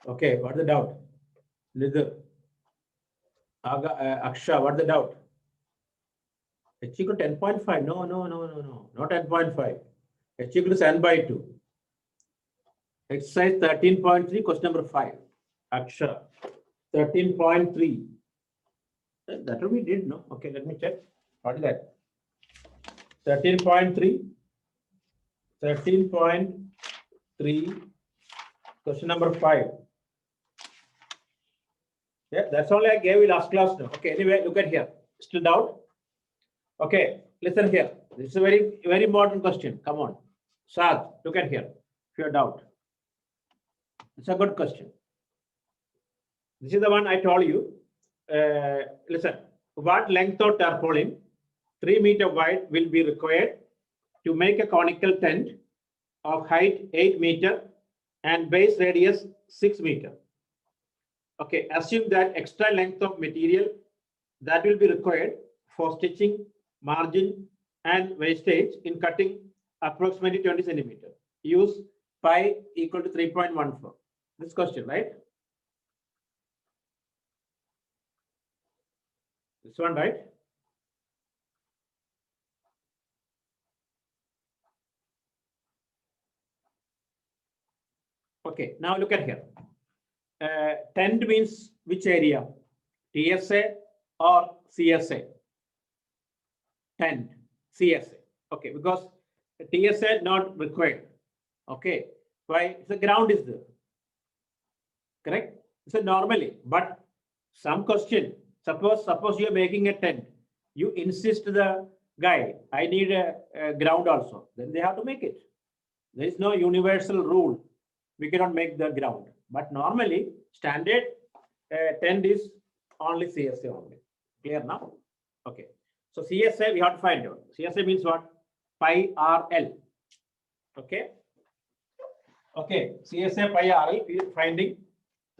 Okay, what's the doubt? Lidhu. Aksha, what's the doubt? H equal to 10.5. No, not 10.5. H equal to 7 by 2. Exercise 13.3, question number 5. Aksha, 13.3. That we did, no? Okay, let me check. What is that? 13.3. 13.3, question number 5. Yeah, that's only I gave you last class now. Okay, anyway, look at here. Still doubt? Okay, listen here. This is a very, very important question. Come on. Sad, look at here. If you have doubt. It's a good question. This is the one I told you. Listen, what length of tarpaulin 3 meter wide will be required to make a conical tent of height 8 meter and base radius 6 meter? Okay, assume that extra length of material that will be required for stitching, margin, and wastage in cutting approximately 20 centimeter. Use pi equal to 3.14. This question, right? This one, right? Okay, now look at here. Tent means which area? TSA or CSA? Tent, CSA. Okay, because TSA not required. Okay, why? The ground is there. Correct? So normally, but some question. Suppose you are making a tent. You insist the guy, I need a ground also. Then they have to make it. There is no universal rule. We cannot make the ground. But normally, standard tent is only CSA only. Clear now? Okay. So CSA we have to find out. CSA means what? Pi RL. Okay. Okay. CSA pi RL we are finding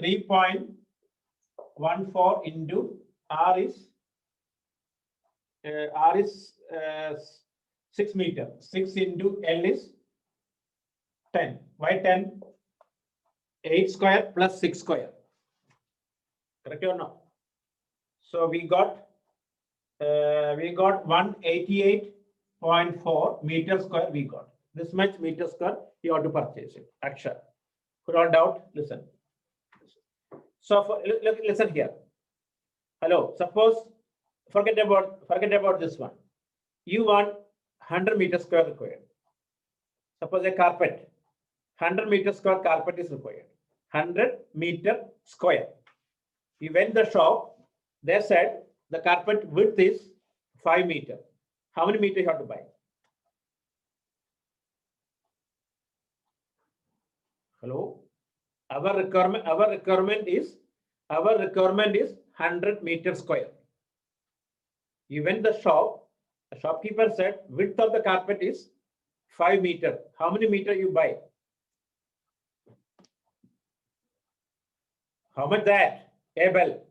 3.14 into R is 6 meter. 6 into L is 10. Why 10? 8 square plus 6 square. Correct or no? So we got 188.4 meter square we got. This much meter square you have to purchase it. Aksha. Without doubt, listen. So listen here. Hello. Suppose forget about this one. You want 100 meters square required. Suppose a carpet, 100 meters square carpet is required. 100 meter square. You went the shop. They said the carpet width is 5 meter. How many meters you have to buy? Hello. Our requirement is 100 meters square. You went the shop. The shopkeeper said width of the carpet is 5 meter. How many meter you buy? How much that? Abel.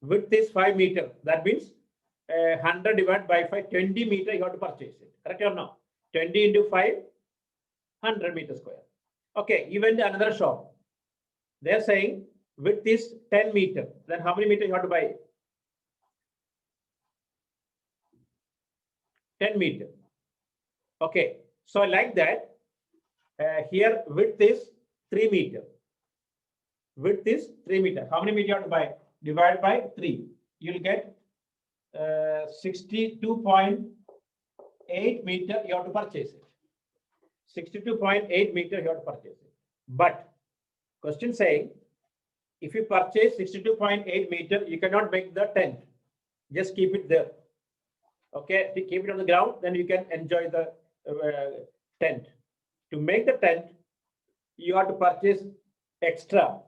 Width is 5 meter. That means 100 divided by 5, 20 meter you have to purchase it. Correct or no? 20 into 5, 100 meter square. Okay, you went to another shop. They're saying width is 10 meter. Then how many meter you have to buy? 10 meter. Okay, so like that, here width is 3 meter. Width is 3 meter. How many meter you have to buy? Divide by 3. You'll get 62.8 meter you have to purchase it. 62.8 meter you have to purchase it. But question saying, if you purchase 62.8 meter, you cannot make the tent. Just keep it there. Okay, to keep it on the ground, then you can enjoy the tent. To make the tent, you have to purchase extra.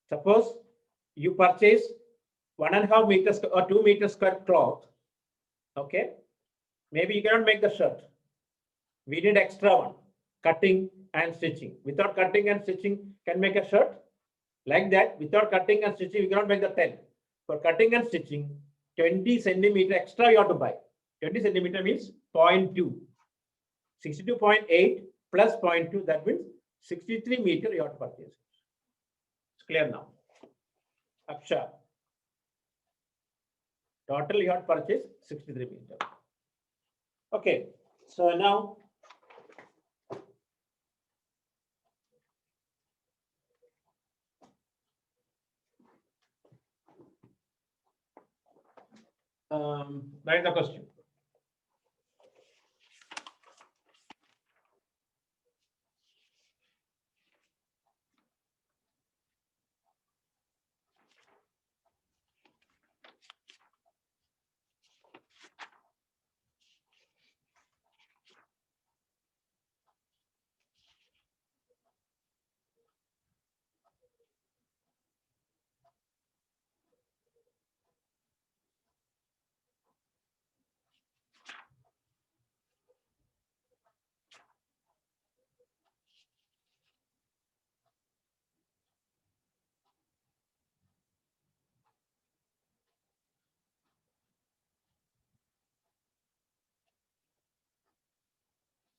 Suppose you purchase 1.5 meters or 2 meters square cloth. Okay, maybe you cannot make the shirt. We need extra one, cutting and stitching. Without cutting and stitching, can make a shirt. Like that, without cutting and stitching, you cannot make the tent. For cutting and stitching, 20 centimeter extra you have to buy. 20 centimeter means 0.2. 62.8 plus 0.2, that means 63 meter you have to purchase. It's clear now. Aksha. Total you have to purchase 63 meter. Okay, so now write the question.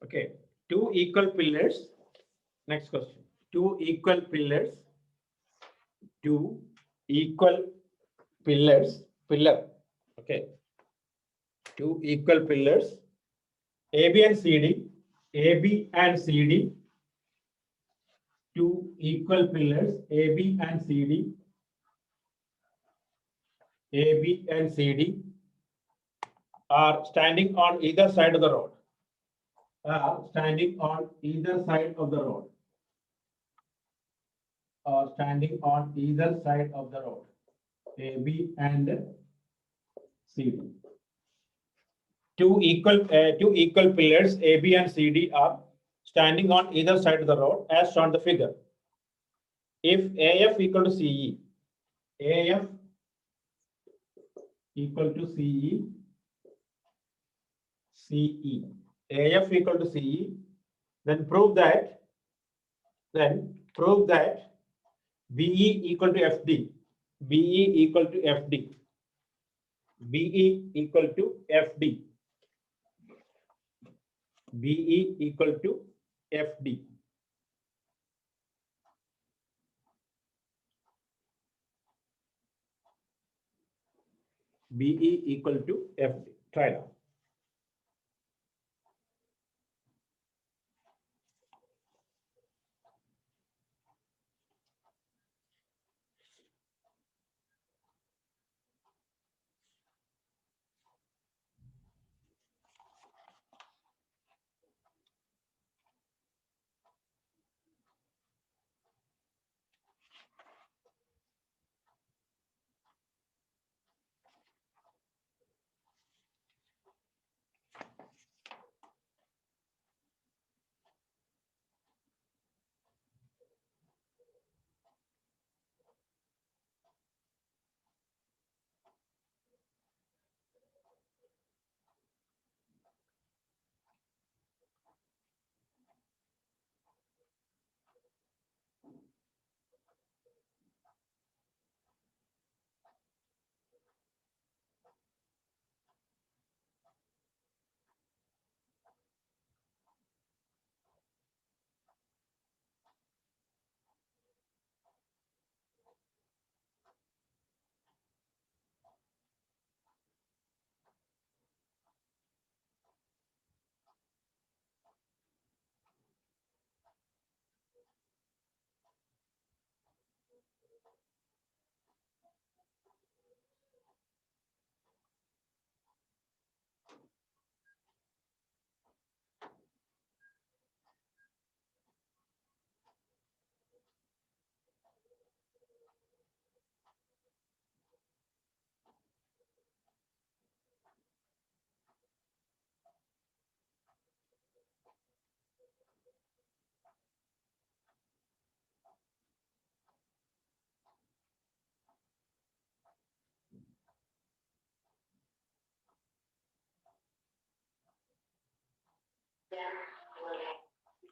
Okay, 2 equal pillars. Next question. 2 equal pillars. 2 equal pillars. Pillar. Okay. 2 equal pillars. AB and CD. AB and CD. 2 equal pillars. AB and CD. AB and CD are standing on either side of the road. Standing on either side of the road. Or standing on either side of the road. AB and CD. Two equal pillars AB and CD are standing on either side of the road as shown in the figure. If AF equal to CE, AF equal to CE, CE, AF equal to CE, then prove that BE equal to FD, BE equal to FD, BE equal to FD, BE equal to FD. BE equal to FD. Try now.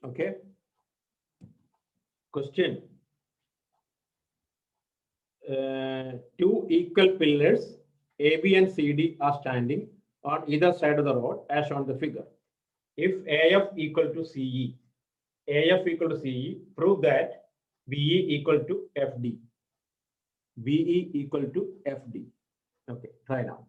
Okay. Question. Two equal pillars, AB and CD, are standing on either side of the road as shown in the figure. If AF equal to CE, AF equal to CE, prove that BE equal to FD. BE equal to FD. Okay, try now.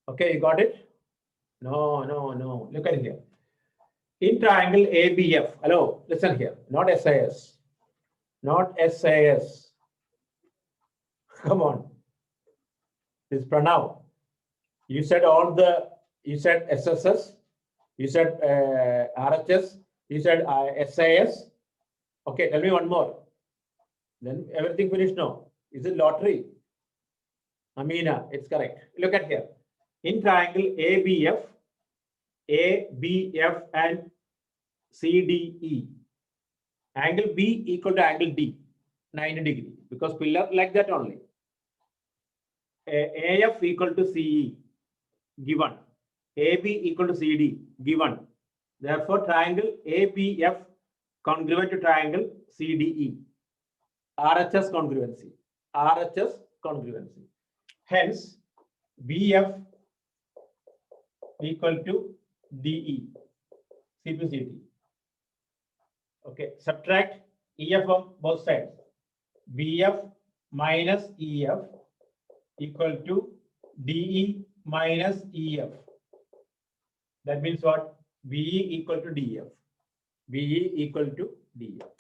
Okay, you got it? No. Look at here. In triangle ABF, hello, listen here, not SAS. Not SAS. Come on. This is Pranav. You said you said SSS, you said RHS, you said SAS. Okay, tell me one more. Then everything finished now. Is it lottery? Amina, it's correct. Look at here. In triangle ABF and CDE, angle B equal to angle D, 90 degree, because pillar like that only. AF equal to CE, given. AB equal to CD, given. Therefore, triangle ABF congruent to triangle CDE. RHS congruency. RHS congruency. Hence, BF equal to DE. CPCT. Okay, subtract EF from both sides. BF minus EF equal to DE minus EF. That means what? BE equal to DF. BE equal to DF.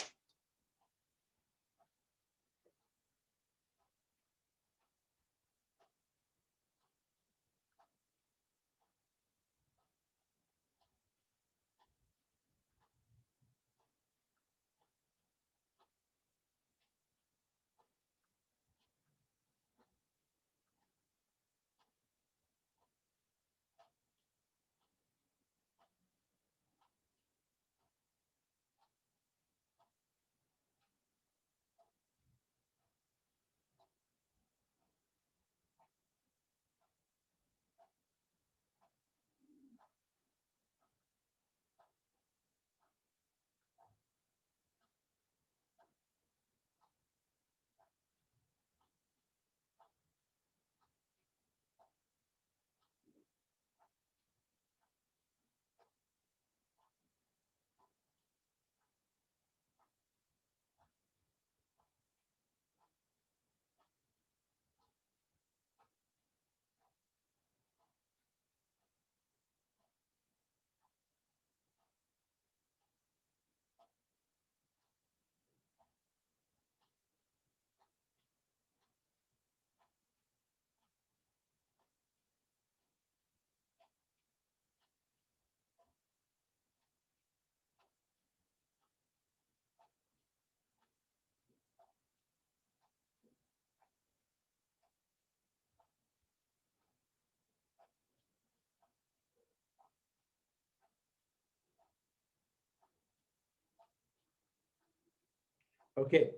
Okay.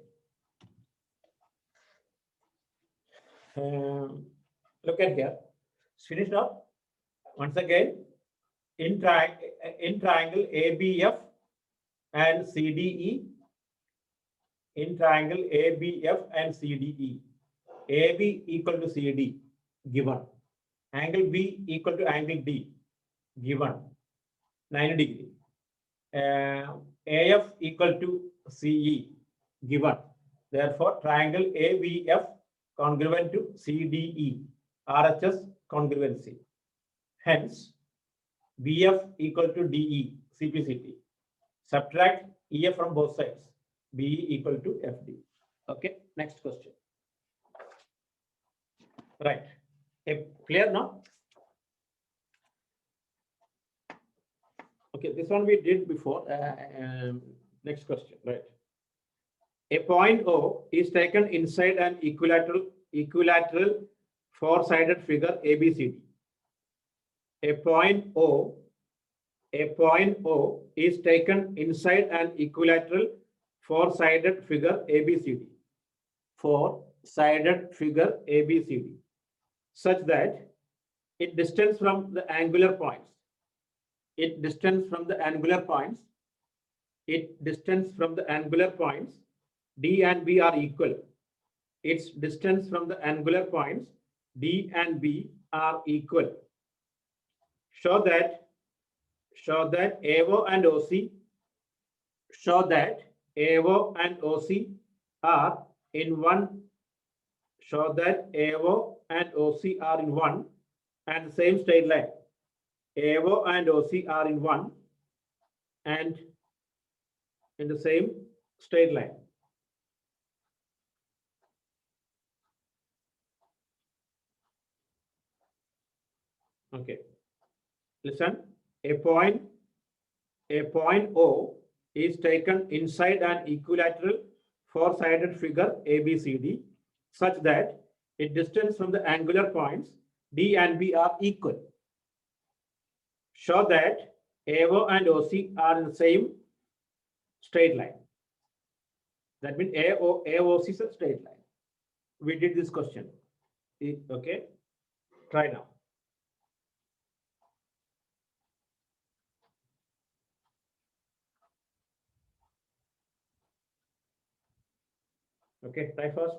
Look at here. It's finished now. Once again, in triangle ABF and CDE, in triangle ABF and CDE, AB equal to CD, given. Angle B equal to angle D, given 90 degree. AF equal to CE, given. Therefore, triangle ABF congruent to CDE, RHS congruency. Hence, BF equal to DE, CPCT. Subtract EF from both sides. BE equal to FD. Okay, next question. Right. Clear now? Okay, this one we did before. Next question, right? A point O is taken inside an equilateral four-sided figure ABCD. A point O is taken inside an equilateral four-sided figure ABCD. Four-sided figure ABCD, such that it distance from the angular points. Its distance from the angular points D and B are equal. Its distance from the angular points D and B are equal. Show that AO and OC are in one. Show that AO and OC are in one and the same straight line. AO and OC are in one and in the same straight line. Okay. Listen, a point O is taken inside an equilateral four-sided figure ABCD such that its distance from the angular points D and B are equal. Show that AO and OC are in the same straight line. That means AOC is a straight line. We did this question. Okay. Try now. Okay, try first.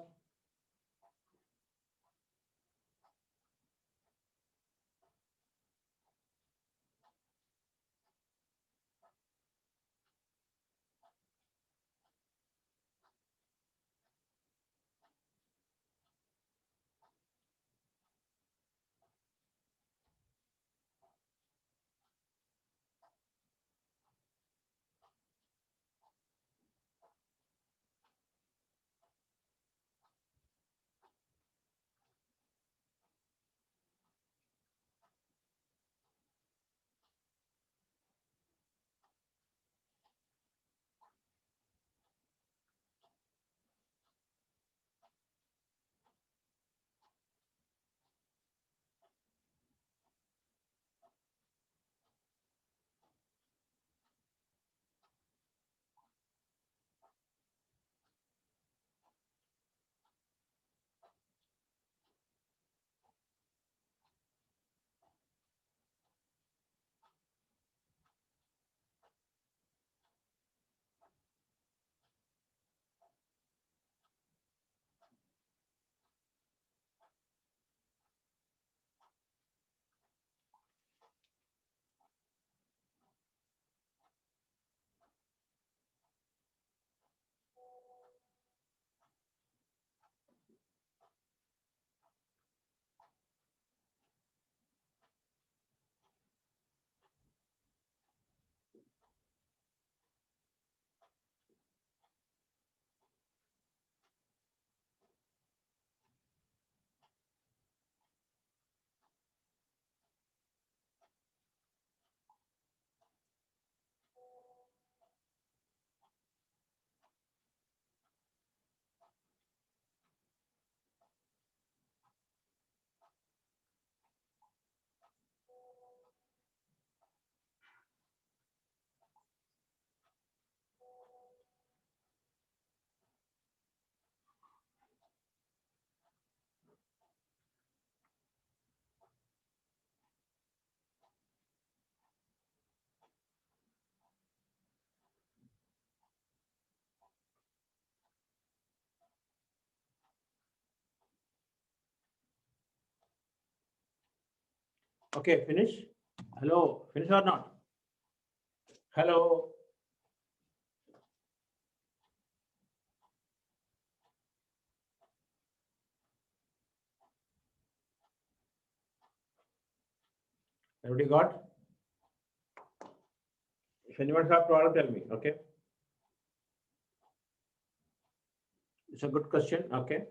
Okay, finish. Hello, finish or not? Hello. Everybody got? If anyone have problem, tell me. Okay. It's a good question. Okay.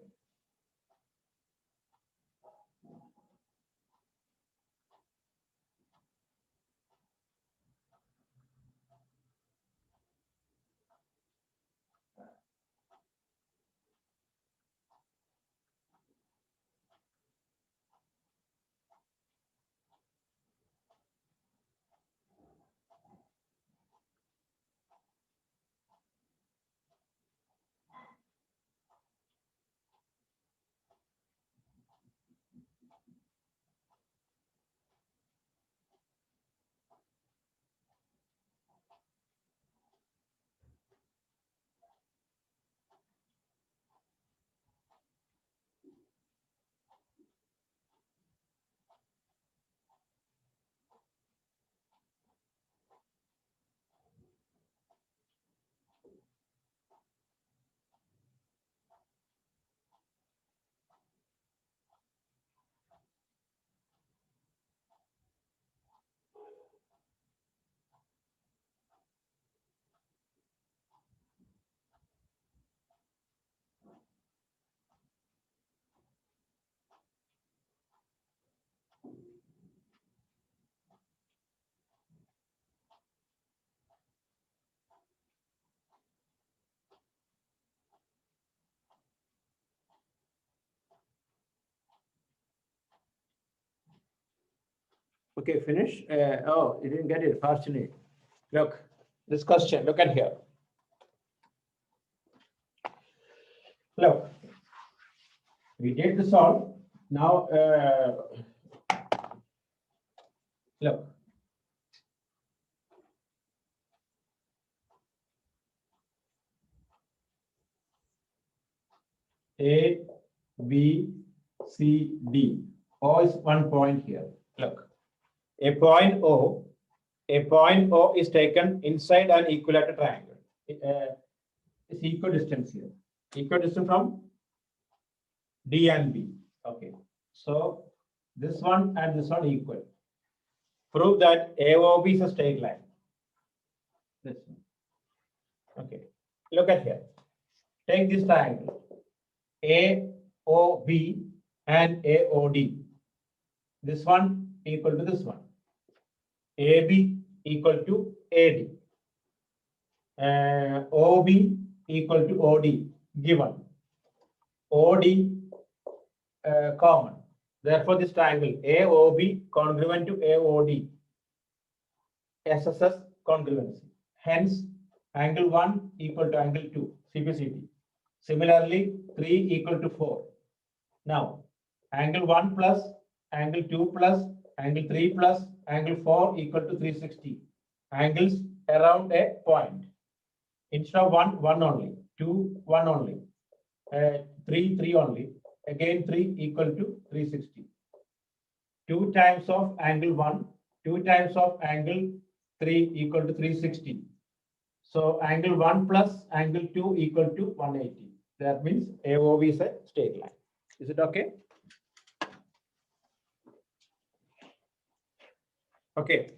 Okay, finish. Oh, you didn't get it. Fortunate. Look, this question. Look at here. Look, we did the solve. Now, look. A, B, C, D. O is 1 point here. Look, a point O is taken inside an equilateral triangle. It's equidistant here. Equidistant from D and B. Okay. So this one and this one equal. Prove that AOB is a straight line. This one. Okay. Look at here. Take this triangle. AOB and AOD. This one equal to this one. AB equal to AD. OB equal to OD given. OD common. Therefore, this triangle AOB congruent to AOD. SSS congruency. Hence, angle 1 equal to angle 2, CPCT. Similarly, 3 equal to 4. Now, angle 1 plus, angle 2 plus, angle 3 plus, angle 4 equal to 360. Angles around a point. Instead of 1, 1 only. 2, 1 only. 3, 3 only. Again, 3 equal to 360. 2 times of angle 1, 2 times of angle 3 equal to 360. So angle 1 plus angle 2 equal to 180. That means AOB is a straight line. Is it okay? Okay.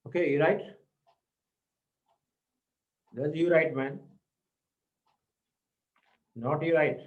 Okay, you right? That's you right, man. Not you right.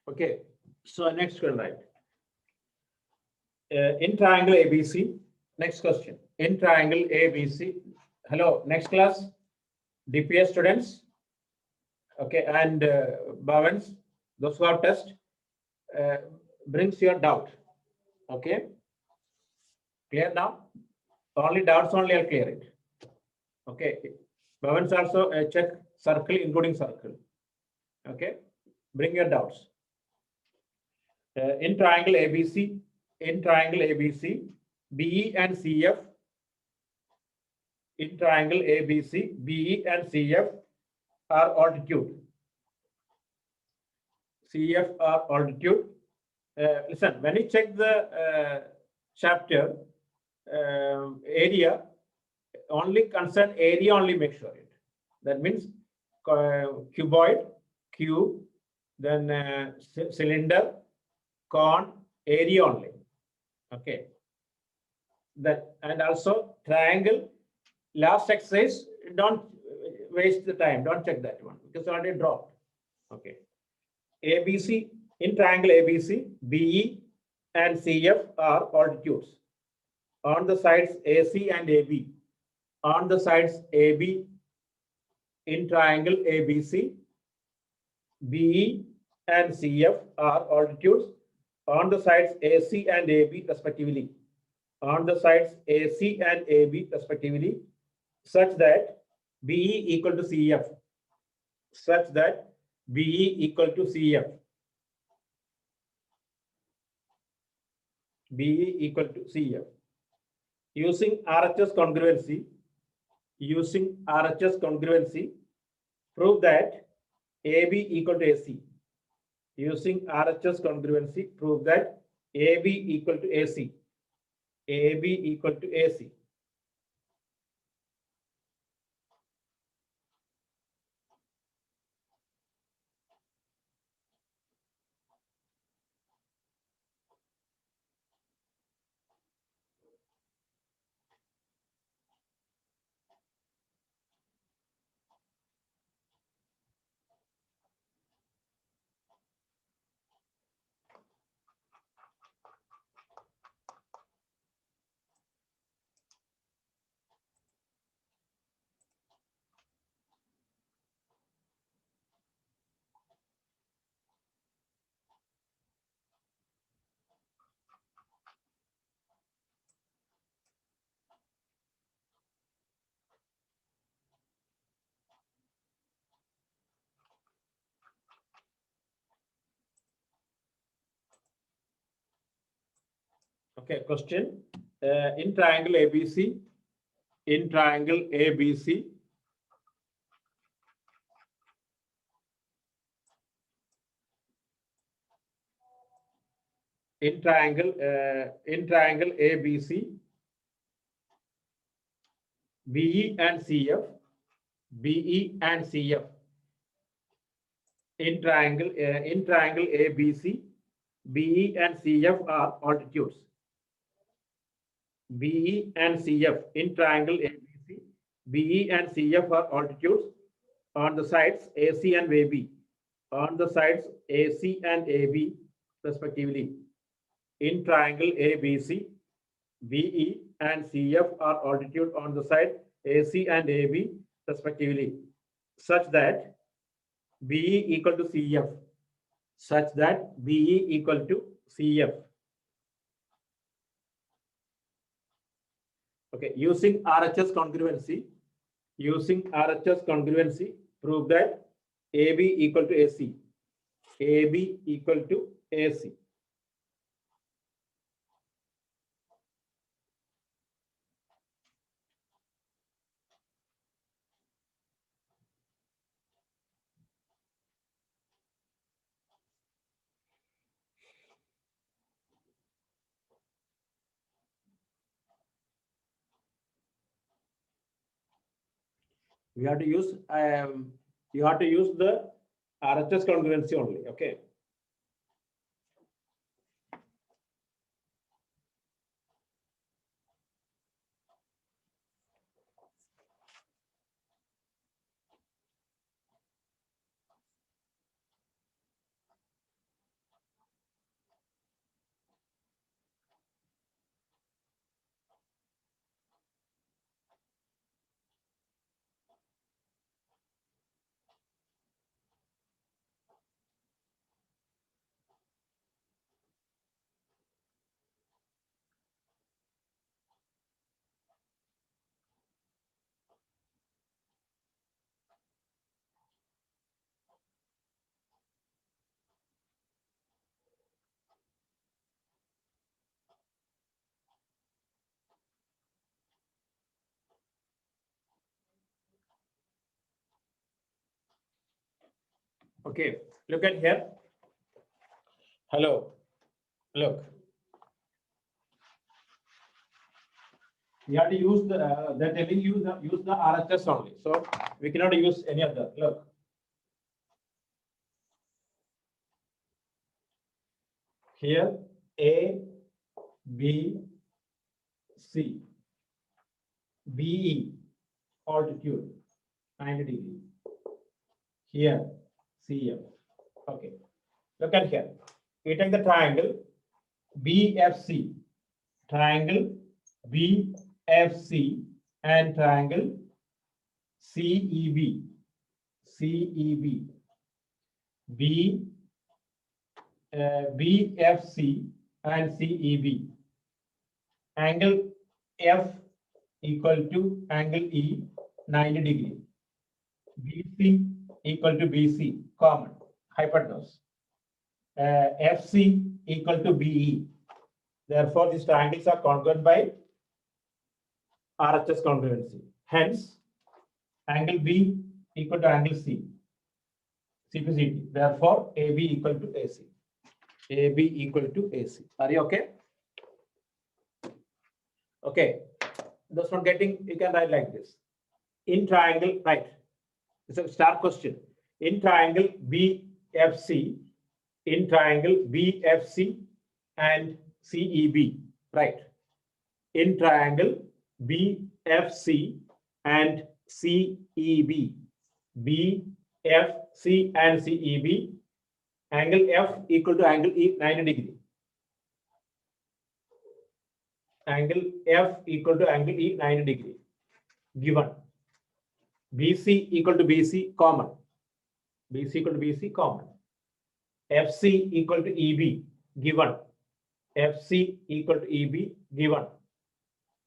Okay. So next one, right? In triangle ABC. Next question. In triangle ABC. Hello. Next class. DPS students. Okay. And Bhavans, those who have test, brings your doubt. Okay. Clear now? Only doubts only I'll clear it. Okay. Bhavans also check circle, including circle. Okay. Bring your doubts. In triangle ABC, BE and CF, in triangle ABC, BE and CF are altitude. CF are altitude. Listen, when you check the chapter area, only concern area only make sure it. That means cuboid, cube, then cylinder, cone, area only. Okay. That and also triangle. Last exercise, don't waste the time. Don't check that one because already dropped. Okay. ABC in triangle ABC, BE and CF are altitudes. On the sides AC and AB. On the sides AB in triangle ABC, BE and CF are altitudes. On the sides AC and AB respectively. On the sides AC and AB respectively, such that BE equal to CF. Such that BE equal to CF. BE equal to CF. Using RHS congruency, prove that AB equal to AC. Using RHS congruency, prove that AB equal to AC. AB equal to AC. Okay, question. In triangle ABC, in triangle ABC, in triangle ABC, BE and CF, BE and CF, in triangle ABC, BE and CF are altitudes. BE and CF in triangle ABC, BE and CF are altitudes on the sides AC and AB. On the sides AC and AB respectively. In triangle ABC, BE and CF are altitude on the side AC and AB respectively, such that BE equal to CF. Such that BE equal to CF. Okay, using RHS congruency, prove that AB equal to AC. AB equal to AC. We have to use you have to use the RHS congruency only. Okay. Okay, look at here. Hello, look. You have to use the, they're telling you use the RHS only. So we cannot use any other. Look. Here, A, B, C, BE, altitude, 90 degree. Here, CF. Okay. Look at here. We take the triangle BFC, triangle BFC, and triangle CEB, CEB, BFC and CEB. Angle F equal to angle E, 90 degree. BC equal to BC, common, hypotenuse. FC equal to BE. Therefore, these triangles are congruent by RHS congruency. Hence, angle B equal to angle C, CPCT. Therefore, AB equal to AC. AB equal to AC. Are you okay? Okay. Those not getting, you can write like this. In triangle, right? It's a star question. In triangle BFC, in triangle BFC and CEB, right? In triangle BFC and CEB, BFC and CEB, angle F equal to angle E, 90 degree. Angle F equal to angle E, 90 degree. Given. BC equal to BC, common. BC equal to BC, common. FC equal to EB, given. FC equal to EB, given.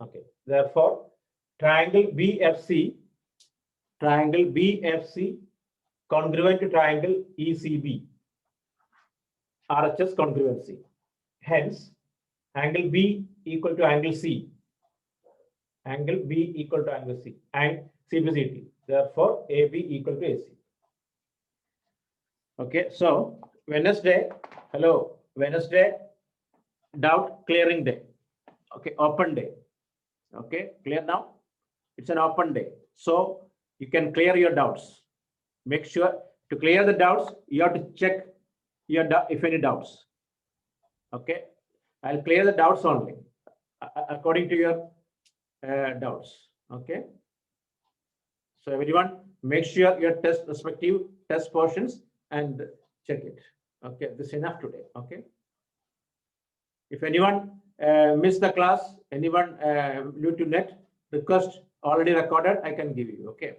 Okay. Therefore, triangle BFC congruent to triangle ECB, RHS congruency. Hence, angle B equal to angle C. Angle B equal to angle C and CPCT. Therefore, AB equal to AC. Okay, so Wednesday, hello, Wednesday, doubt clearing day. Okay, open day. Okay, clear now? It's an open day. So you can clear your doubts. Make sure to clear the doubts, you have to check your if any doubts. Okay, I'll clear the doubts only according to your doubts. Okay. So everyone, make sure your respective test portions and check it. Okay, this is enough today. Okay. If anyone missed the class, anyone due to net request already recorded, I can give you. Okay.